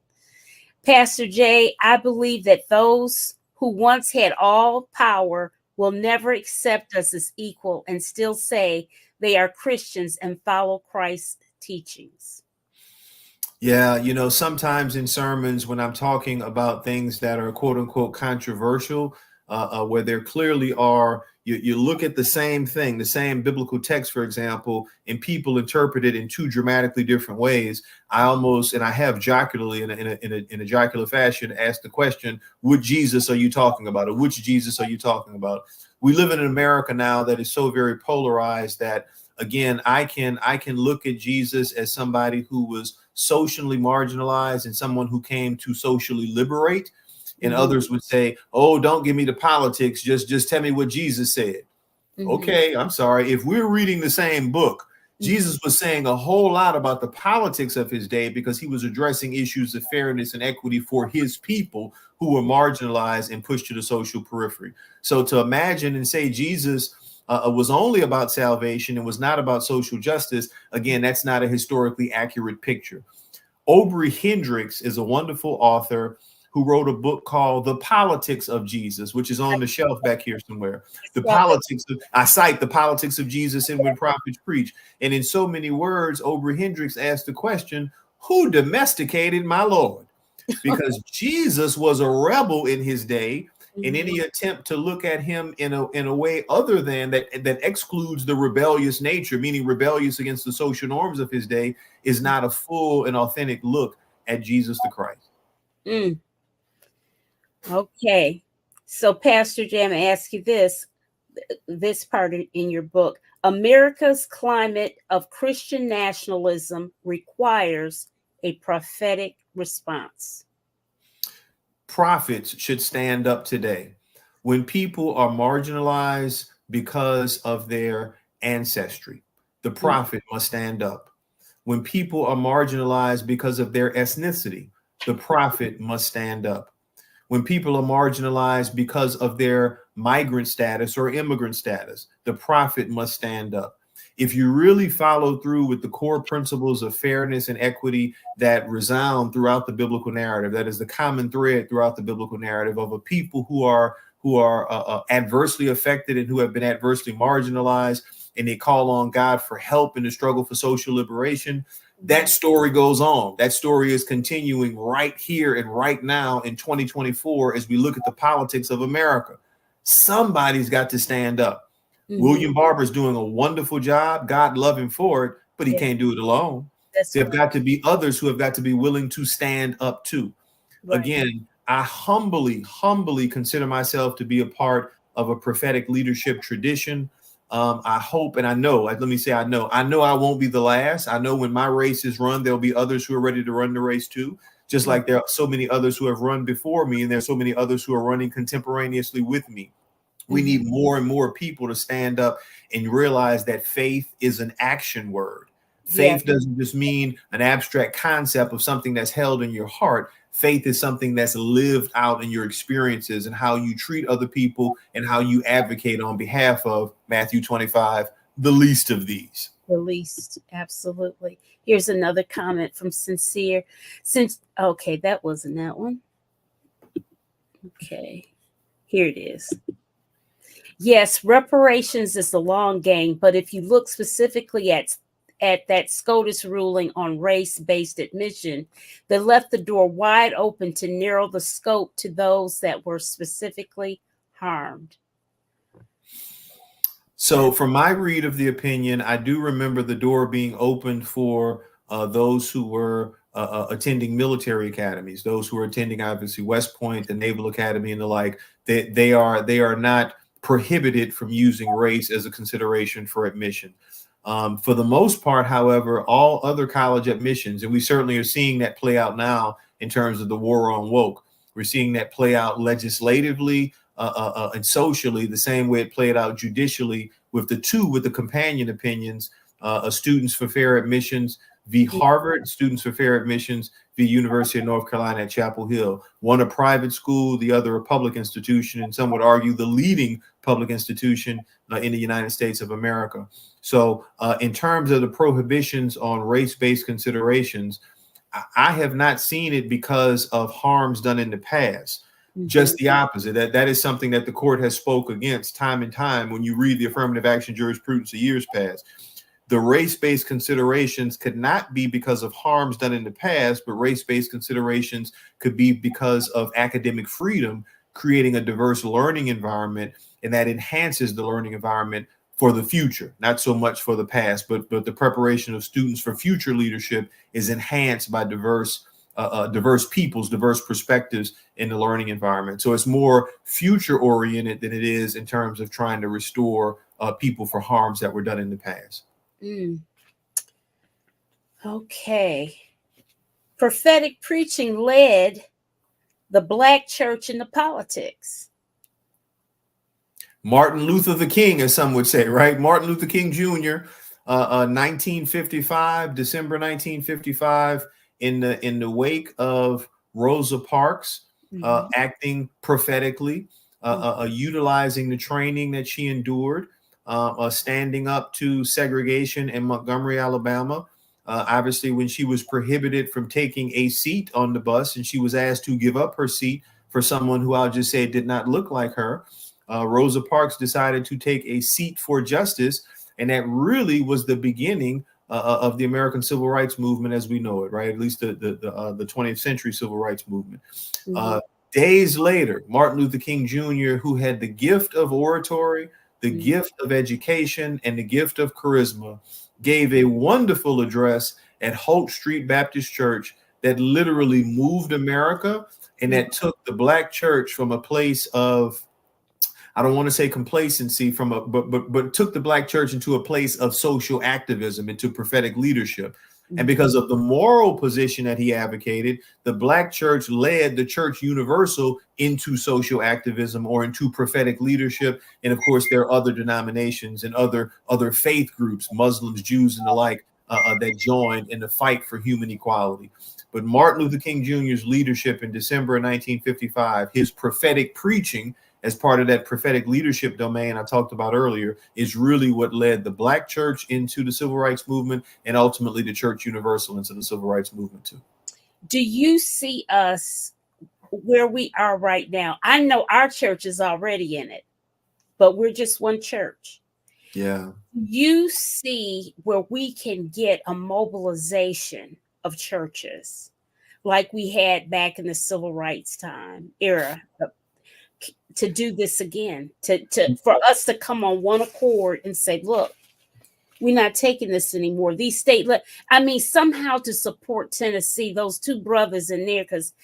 Pastor Jay, I believe that those who once had all power will never accept us as equal and still say they are Christians and follow Christ's teachings. Yeah, sometimes in sermons, when I'm talking about things that are quote unquote controversial, where there clearly are, you look at the same thing, the same biblical text, for example, and people interpret it in two dramatically different ways. I almost, and I have jocularly, in a jocular fashion, asked the question, "Which Jesus are you talking about?" Or "Which Jesus are you talking about?" We live in an America now that is so very polarized that, again, I can look at Jesus as somebody who was socially marginalized and someone who came to socially liberate. And Mhm. others would say, "Oh, don't give me the politics. Just tell me what Jesus said." Mhm. Okay, I'm sorry. If we're reading the same book, Mhm. Jesus was saying a whole lot about the politics of his day because he was addressing issues of fairness and equity for his people who were marginalized and pushed to the social periphery. So to imagine and say Jesus was only about salvation and was not about social justice, again, that's not a historically accurate picture. Aubrey Hendricks is a wonderful author who wrote a book called The Politics of Jesus, which is on the shelf back here somewhere. I cite The Politics of Jesus and When Prophets Preach. And in so many words, Aubrey Hendricks asked the question, who domesticated my Lord? Because Jesus was a rebel in his day, and Mhm. any attempt to look at him in a way other than that excludes the rebellious nature, meaning rebellious against the social norms of his day, is not a full and authentic look at Jesus the Christ. Mm. Okay. So, Pastor Jam, I ask you this part in your book. America's climate of Christian nationalism requires a prophetic response. Prophets should stand up today. When people are marginalized because of their ancestry, the Mm. prophet must stand up. When people are marginalized because of their ethnicity, the prophet must stand up. When people are marginalized because of their migrant status or immigrant status, the prophet must stand up. If you really follow through with the core principles of fairness and equity that resound throughout the biblical narrative, that is the common thread throughout the biblical narrative of a people who are adversely affected and who have been adversely marginalized, and they call on God for help in the struggle for social liberation, that story goes on. That story is continuing right here and right now in 2024 as we look at the politics of America. Somebody's got to stand up. Mhm. William Barber's doing a wonderful job. God love him for it, but he Yes, can't do it alone. that's There have right. got to be others who have got to be willing to stand up too. Right. Again, I humbly consider myself to be a part of a prophetic leadership tradition. I hope and I know, let me say, I know I won't be the last. I know when my race is run, there'll be others who are ready to run the race too. just like there are so many others who have run before me, and there's so many others who are running contemporaneously with me. We need more and more people to stand up and realize that faith is an action word. Yes. Faith doesn't just mean an abstract concept of something that's held in your heart. Faith is something that's lived out in your experiences and how you treat other people and how you advocate on behalf of Matthew 25, the least of these. The least, absolutely. Here's another comment from Sincere. Since okay, that wasn't that one. Okay, here it is. Yes, reparations is the long game, but if you look specifically at that SCOTUS ruling on race-based admission, that left the door wide open to narrow the scope to those that were specifically harmed. So, from my read of the opinion, I do remember the door being opened for those who were attending military academies, those who are attending obviously West Point, the Naval Academy, and the like. They are not prohibited from using race as a consideration for admission. For the most part, however, all other college admissions, and we certainly are seeing that play out now in terms of the war on woke. We're seeing that play out legislatively and socially, the same way it played out judicially with the companion opinions, Students for Fair Admissions v. Harvard, Students for Fair Admissions v. University of North Carolina at Chapel Hill. One a private school, the other a public institution, and some would argue the leading public institution in the United States of America. So in terms of the prohibitions on race-based considerations, I have not seen it because of harms done in the past. Just the opposite. That is something that the court has spoke against time and time when you read the affirmative action jurisprudence of years past. The race-based considerations could not be because of harms done in the past, but race-based considerations could be because of academic freedom, creating a diverse learning environment, and that enhances the learning environment for the future, not so much for the past, but the preparation of students for future leadership is enhanced by diverse peoples, diverse perspectives in the learning environment. So it's more future oriented than it is in terms of trying to restore people for harms that were done in the past. Okay. Prophetic preaching led the Black church into politics. Martin Luther the King, as some would say, right? Martin Luther King Jr., 1955, December 1955, in the wake of Rosa Parks acting prophetically, utilizing the training that she endured, standing up to segregation in Montgomery, Alabama. Obviously, when she was prohibited from taking a seat on the bus and she was asked to give up her seat for someone who I'll just say did not look like her, Rosa Parks decided to take a seat for justice. And that really was the beginning of the American Civil Rights Movement as we know it, right? At least the 20th century Civil Rights Movement. Days later, Martin Luther King Jr., who had the gift of oratory, the gift of education, and the gift of charisma, gave a wonderful address at Holt Street Baptist Church that literally moved America and that took the Black church from a place of, I don't want to say complacency but took the Black church into a place of social activism, into prophetic leadership. And because of the moral position that he advocated, the Black church led the church universal into social activism or into prophetic leadership. And of course, there are other denominations and other faith groups, Muslims, Jews, and the like, that joined in the fight for human equality. But Martin Luther King Jr.'s leadership in December of 1955, his prophetic preaching as part of that prophetic leadership domain I talked about earlier, is really what led the Black church into the civil rights movement and ultimately the church universal into the civil rights movement too. Do you see us where we are right now? I know our church is already in it, but we're just one church. Yeah. You see where we can get a mobilization of churches like we had back in the civil rights time era to do this again, to for us to come on one accord and say, look, we're not taking this anymore. These somehow to support Tennessee, those two brothers in there, because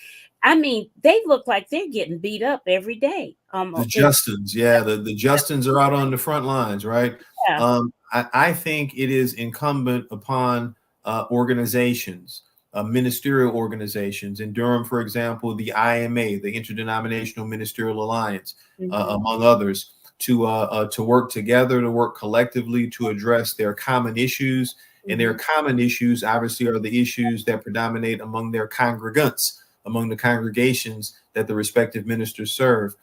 they look like they're getting beat up every day. The Justins, the Justins are out on the front lines, right? Yeah. I think it is incumbent upon organizations, ministerial organizations. In Durham, for example, the IMA, the Interdenominational Ministerial Alliance, among others, to work together, to work collectively, to address their common issues. And their common issues, obviously, are the issues that predominate among their congregants, among the congregations that the respective ministers serve.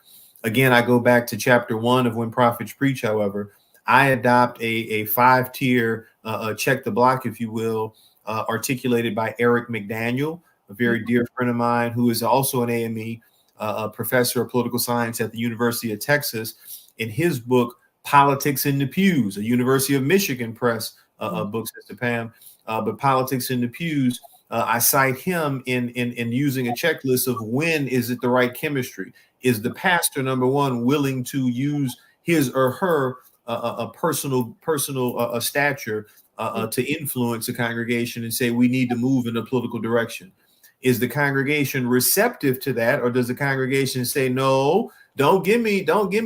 Again, I go back to chapter 1 of When Prophets Preach, however. I adopt a 5-tier check the block, if you will, articulated by Eric McDaniel, a very dear friend of mine who is also an AME, a professor of political science at the University of Texas. In his book, Politics in the Pews, a University of Michigan Press book, Sister Pam, but Politics in the Pews, I cite him in using a checklist of when is it the right chemistry. Is the pastor, number one, willing to use his or her a personal stature to influence the congregation and say we need to move in a political direction? Is the congregation receptive to that, or does the congregation say, no, don't give me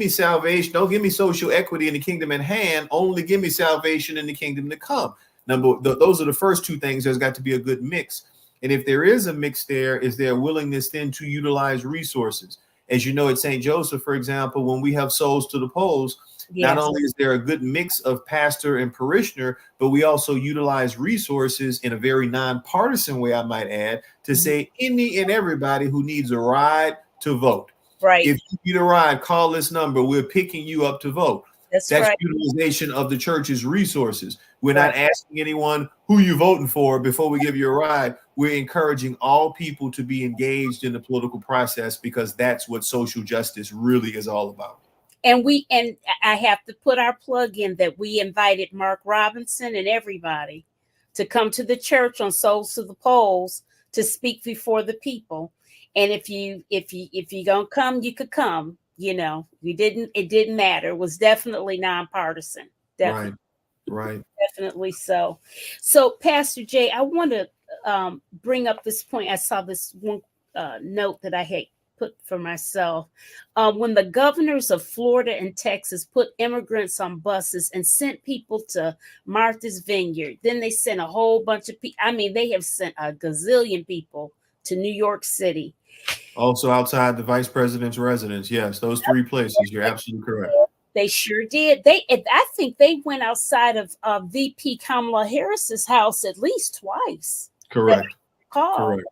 salvation, don't give me social equity in the kingdom at hand, only give me salvation in the kingdom to come? Those are the first two things. There's got to be a good mix. And if there is a mix there, is there a willingness then to utilize resources? As you know, at St. Joseph, for example, when we have souls to the polls, not only is there a good mix of pastor and parishioner, but we also utilize resources in a very nonpartisan way, I might add, to say any and everybody who needs a ride to vote. Right. If you need a ride, call this number. We're picking you up to vote. That's right. Utilization of the church's resources. We're not asking anyone who you voting for before we give you a ride. We're encouraging all people to be engaged in the political process, because that's what social justice really is all about. And I have to put our plug in that we invited Mark Robinson and everybody to come to the church on Souls to the Polls to speak before the people. And if you gonna come, you could come. You know, it didn't matter. It was definitely nonpartisan. Definitely. Right. Definitely so. So, Pastor Jay, I want to bring up this point. I saw this one note that I had put for myself. When the governors of Florida and Texas put immigrants on buses and sent people to Martha's Vineyard, then they sent a whole bunch of people. I mean, they have sent a gazillion people to New York City. Also outside the vice president's residence. Yes, those 3 places. You're absolutely correct. They sure did. I think they went outside of VP Kamala Harris's house at least twice. Correct. Correct.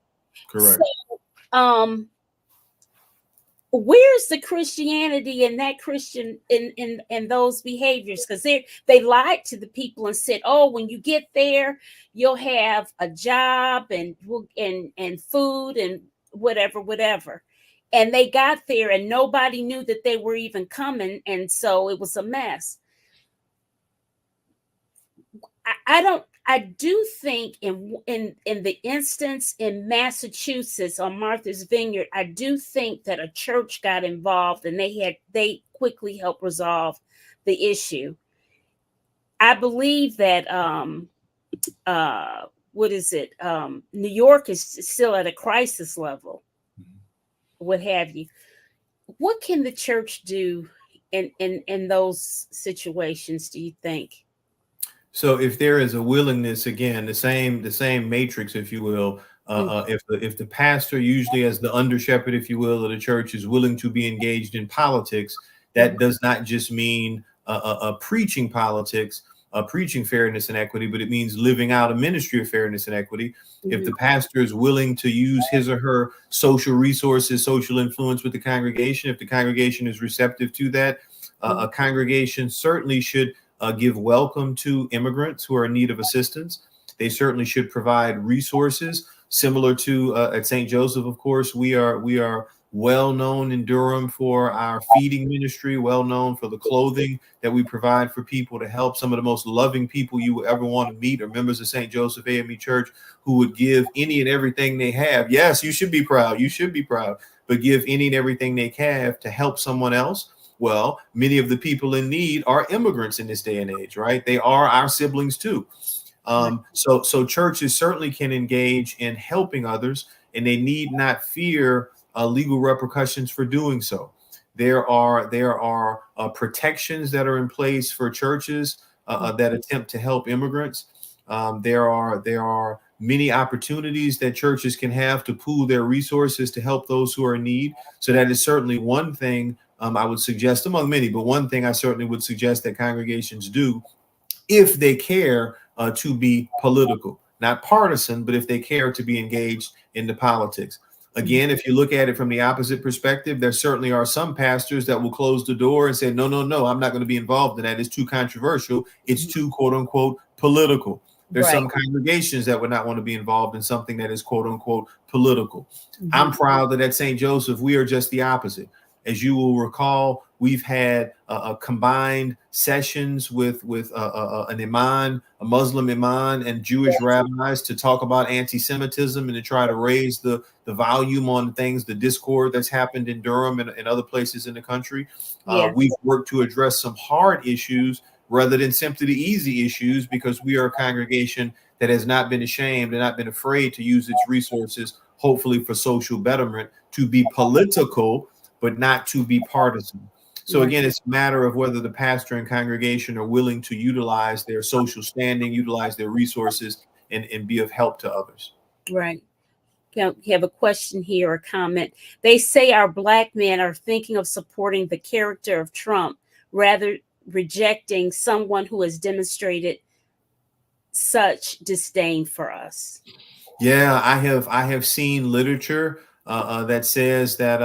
So, where's the Christianity in that Christian in those behaviors? Because they lied to the people and said, oh, when you get there, you'll have a job and food and whatever. And they got there and nobody knew that they were even coming. And so it was a mess. I do think in the instance in Massachusetts on Martha's Vineyard, I do think that a church got involved and they quickly helped resolve the issue. I believe that New York is still at a crisis level, what have you. What can the church do in those situations, do you think? So if there is a willingness, again, the same matrix, if you will, if the pastor, usually as the under shepherd, if you will, of the church, is willing to be engaged in politics, that does not just mean preaching politics, preaching fairness and equity, but it means living out a ministry of fairness and equity. If the pastor is willing to use his or her social resources, social influence with the congregation, if the congregation is receptive to that, a congregation certainly should give welcome to immigrants who are in need of assistance. They certainly should provide resources similar to at St. Joseph. Of course, we are well known in Durham for our feeding ministry, well known for the clothing that we provide for people to help. Some of the most loving people you will ever want to meet are members of St. Joseph AME Church, who would give any and everything they have. Yes, you should be proud. You should be proud, but give any and everything they have to help someone else. Well, many of the people in need are immigrants in this day and age, right? They are our siblings too. So churches certainly can engage in helping others, and they need not fear legal repercussions for doing so. There are protections that are in place for churches that attempt to help immigrants. There are many opportunities that churches can have to pool their resources to help those who are in need. So that is certainly one thing I would suggest among many, but one thing I certainly would suggest that congregations do if they care to be political, not partisan, but if they care to be engaged into politics. Again, if you look at it from the opposite perspective, there certainly are some pastors that will close the door and say, no, no, no, I'm not going to be involved in that. It's too controversial. It's too, quote unquote, political. There's Right. some congregations that would not want to be involved in something that is, quote unquote, political. I'm Mhm. proud that at St. Joseph, we are just the opposite. As you will recall, we've had combined sessions with an imam, a Muslim imam, and Jewish rabbis to talk about anti-Semitism and to try to raise the volume on things, the discord that's happened in Durham and other places in the country. Yeah. We've worked to address some hard issues rather than simply the easy issues, because we are a congregation that has not been ashamed and not been afraid to use its resources, hopefully for social betterment, to be political, but not to be partisan. So Right. again, it's a matter of whether the pastor and congregation are willing to utilize their social standing, utilize their resources, and be of help to others. Right. We have a question here, a comment. They say our black men are thinking of supporting the character of Trump rather rejecting someone who has demonstrated such disdain for us. Yeah, I have seen literature that says that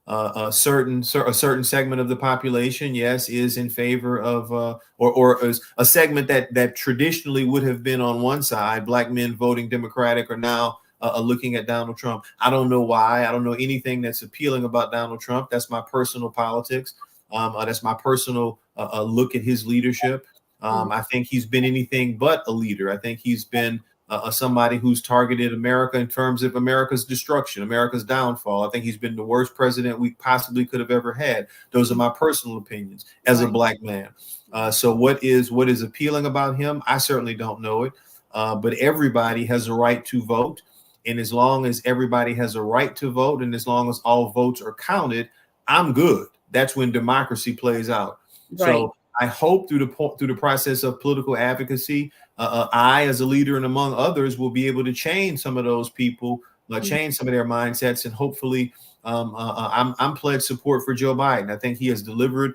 a certain segment of the population, yes, is in favor of or is a segment that traditionally would have been on one side, black men voting Democratic, are now looking at Donald Trump. I don't know why. I don't know anything that's appealing about Donald Trump. That's my personal politics. That's my personal look at his leadership. Mhm. I think he's been anything but a leader. I think he's been somebody who's targeted America in terms of America's destruction, America's downfall. I think he's been the worst president we possibly could have ever had. Those are my personal opinions as a Right. black man. So what is appealing about him? I certainly don't know it, but everybody has a right to vote. And as long as everybody has a right to vote, and as long as all votes are counted, I'm good. That's when democracy plays out. Right. So I hope through the process of political advocacy, I, as a leader and among others, will be able to change some of those people, Mhm. change some of their mindsets, and hopefully, I'm pledged support for Joe Biden. I think he has delivered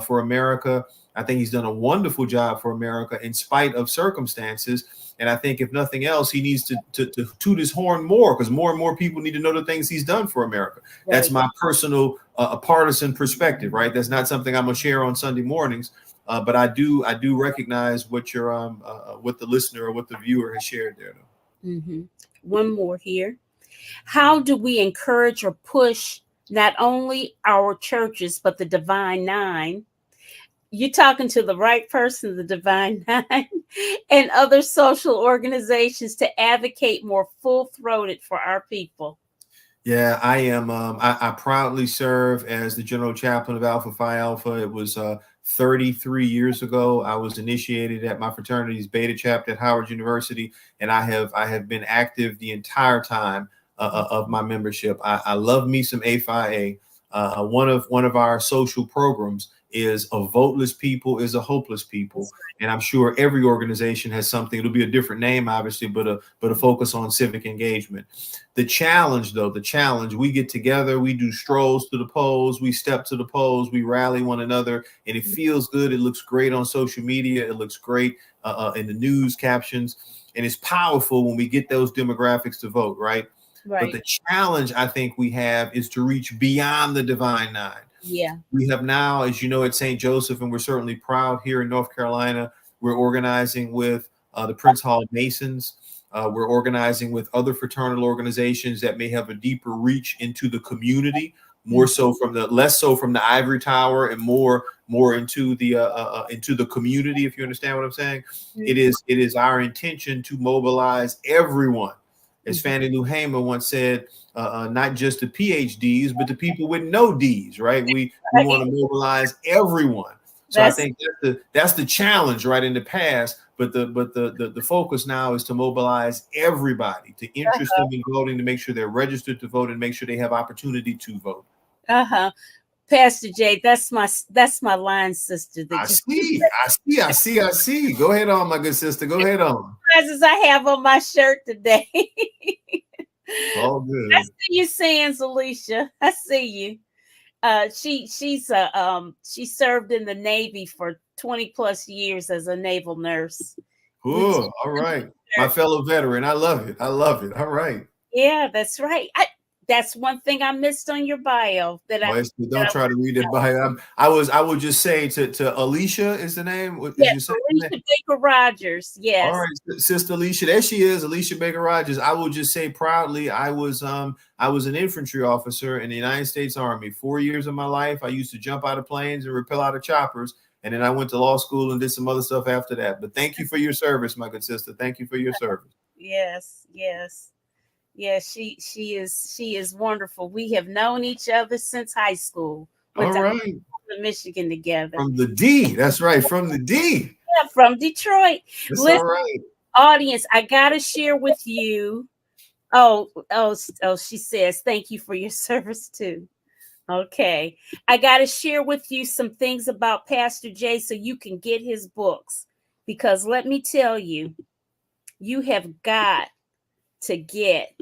for America. I think he's done a wonderful job for America in spite of circumstances. And I think if nothing else, he needs to toot his horn more, because more and more people need to know the things he's done for America. That's Right. my personal partisan perspective, right? That's not something I'm gonna share on Sunday mornings. But I do recognize what the listener or what the viewer has shared there. Hmm. One more here. How do we encourage or push not only our churches, but the Divine Nine? You're talking to the right person, the Divine Nine, and other social organizations to advocate more full throated for our people. Yeah, I am. I proudly serve as the general chaplain of Alpha Phi Alpha. It was 33 years ago. I was initiated at my fraternity's Beta chapter at Howard University, and I have been active the entire time of my membership. I love me some A-Phi-A. One of our social programs is a voteless people is a hopeless people, That's and I'm sure every organization has something. It'll be a different name, obviously, but a focus on civic engagement. The challenge, though, the challenge, we get together, we do strolls to the polls, we step to the polls, we rally one another, and it right. feels good. It looks great on social media. It looks great in the news captions. And it's powerful when we get those demographics to vote, right? But Right. the challenge I think we have is to reach beyond the Divine Nine. Yeah. We have now, as you know, at St. Joseph, and we're certainly proud here in North Carolina, we're organizing with the Prince Hall Masons. We're organizing with other fraternal organizations that may have a deeper reach into the community, more so from the less so from the ivory tower, and more into the community. If you understand what I'm saying, it Mhm. is our intention to mobilize everyone, as Mhm. Fannie Lou Hamer once said, not just the PhDs, but the people with no D's, right? We Right. want to mobilize everyone. So I That's think that's the challenge, right, in the past. But the focus now is to mobilize everybody, to interest them in voting, to make sure they're registered to vote, and make sure they have opportunity to vote. uh-huh. Pastor Jay, that's my line sister that I just see, I see, I see, I see. Go ahead on, my good sister. Go ahead on. prizes I have on my shirt today. All I good. see you saying, Alicia. I see you. She served in the Navy for 20 plus years as a naval nurse. Cool. All right. My fellow veteran. I love it. I love it. All right. Yeah, that's right. That's one thing I missed on your bio that I Boys, don't try to read it by. I would just say to Alicia is the name. What is yes, your second name? Alicia Baker Rogers. All Yes. right, Sister Alicia. There she is, Alicia Baker Rogers. I will just say proudly, I was an infantry officer in the United States Army. 4 years of my life, I used to jump out of planes and rappel out of choppers. And then I went to law school and did some other stuff after that. But thank you for your service, my good sister. Thank you for your service. Yes, yes. Yes, she is wonderful. We have known each other since high school. Went All to right. Michigan together. From the D. That's right. From the D. Yeah, from Detroit. That's all Listen, right. audience, I gotta share with you. Oh, she says, thank you for your service too. Okay. I gotta share with you some things about Pastor Jay so you can get his books. Because let me tell you, you have got to get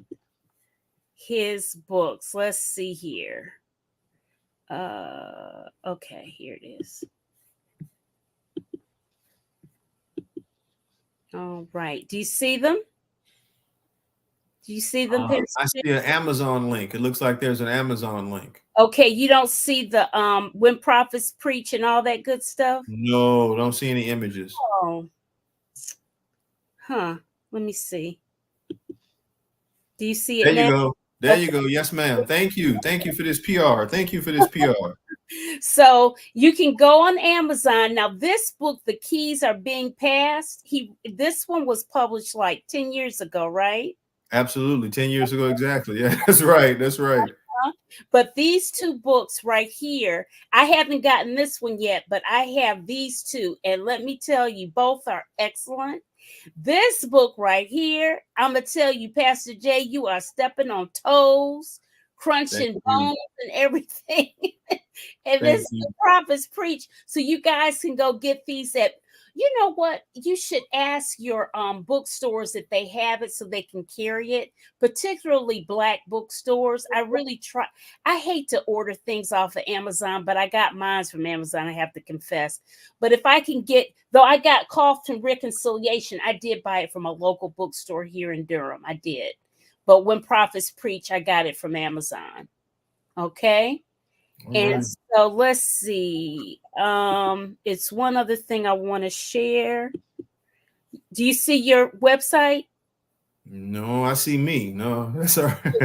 his books. Let's see here. Okay, here it is. All right. Do you see them? Do you see them? I see an Amazon link. It looks like there's an Amazon link. Okay, you don't see the when prophets preach and all that good stuff? No, don't see any images. Oh. Huh. Let me see. Do you see There it you now? go. There you go. Yes, ma'am. Thank you. Thank you for this PR. Thank you for this PR. So you can go on Amazon. Now, this book, The Keys Are Being Passed, this one was published like 10 years ago, right? Absolutely. 10 years ago, exactly. Yeah, that's right. That's right. But these two books right here, I haven't gotten this one yet, but I have these two. And let me tell you, both are excellent. This book right here, I'm going to tell you, Pastor Jay, you are stepping on toes, Thank crunching you. bones and everything. And this Thank is you. the prophets preach. So you guys can go get these at, you know what? You should ask your bookstores if they have it so they can carry it, particularly Black bookstores. I really try. I hate to order things off of Amazon, but I got mine from Amazon, I have to confess. But if I can get, though I got Cough and Reconciliation, I did buy it from a local bookstore here in Durham. I did. But When Prophets Preach, I got it from Amazon. Okay. All And right. so let's see. It's one other thing I want to share. Do you see your website? No, I see me. No, that's all right.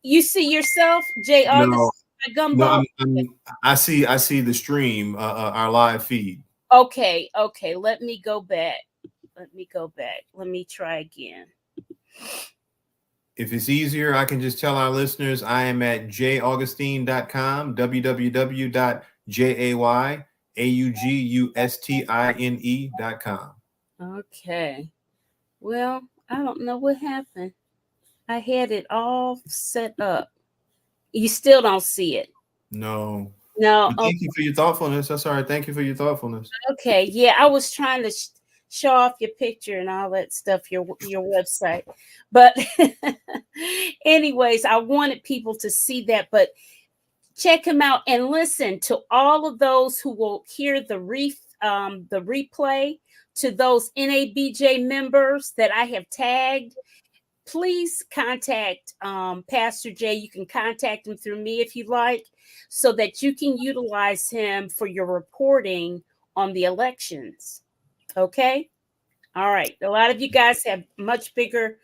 You see yourself, J. August No, no, Gumball? I see the stream, our live feed. Okay, okay. Let me go back. Let me go back. Let me try again. If it's easier, I can just tell our listeners I am at jaugustine.com, www.jayaugustine.com. Okay. Well, I don't know what happened. I had it all set up. You still don't see it. No. No. But thank you for your thoughtfulness. That's all right. Thank you for your thoughtfulness. Okay. Yeah, I was trying to show off your picture and all that stuff, your website. But anyways, I wanted people to see that. But check him out and listen to all of those who will hear the replay, to those NABJ members that I have tagged. Please contact Pastor Jay. You can contact him through me if you like, so that you can utilize him for your reporting on the elections. Okay? All right. A lot of you guys have much bigger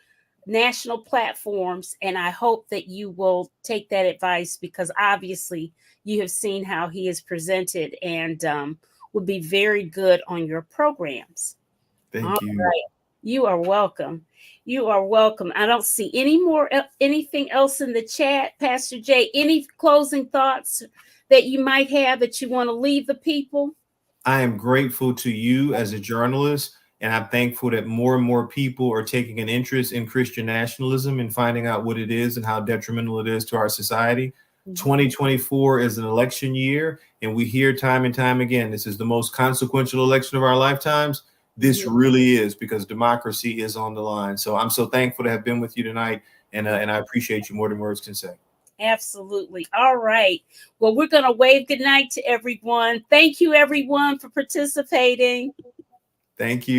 national platforms, and I hope that you will take that advice, because obviously you have seen how he is presented and would be very good on your programs. Thank All you. right. You are welcome. You are welcome. I don't see anything else in the chat, Pastor Jay. Any closing thoughts that you might have that you want to leave the people? I am grateful to you as a journalist, and I'm thankful that more and more people are taking an interest in Christian nationalism and finding out what it is and how detrimental it is to our society. Mhm. 2024 is an election year, and we hear time and time again, this is the most consequential election of our lifetimes. This Yeah, really is, because democracy is on the line. So I'm so thankful to have been with you tonight, and I appreciate you more than words can say. absolutely. All right. Well, we're going to wave goodnight to everyone. Thank you, everyone, for participating. Thank you.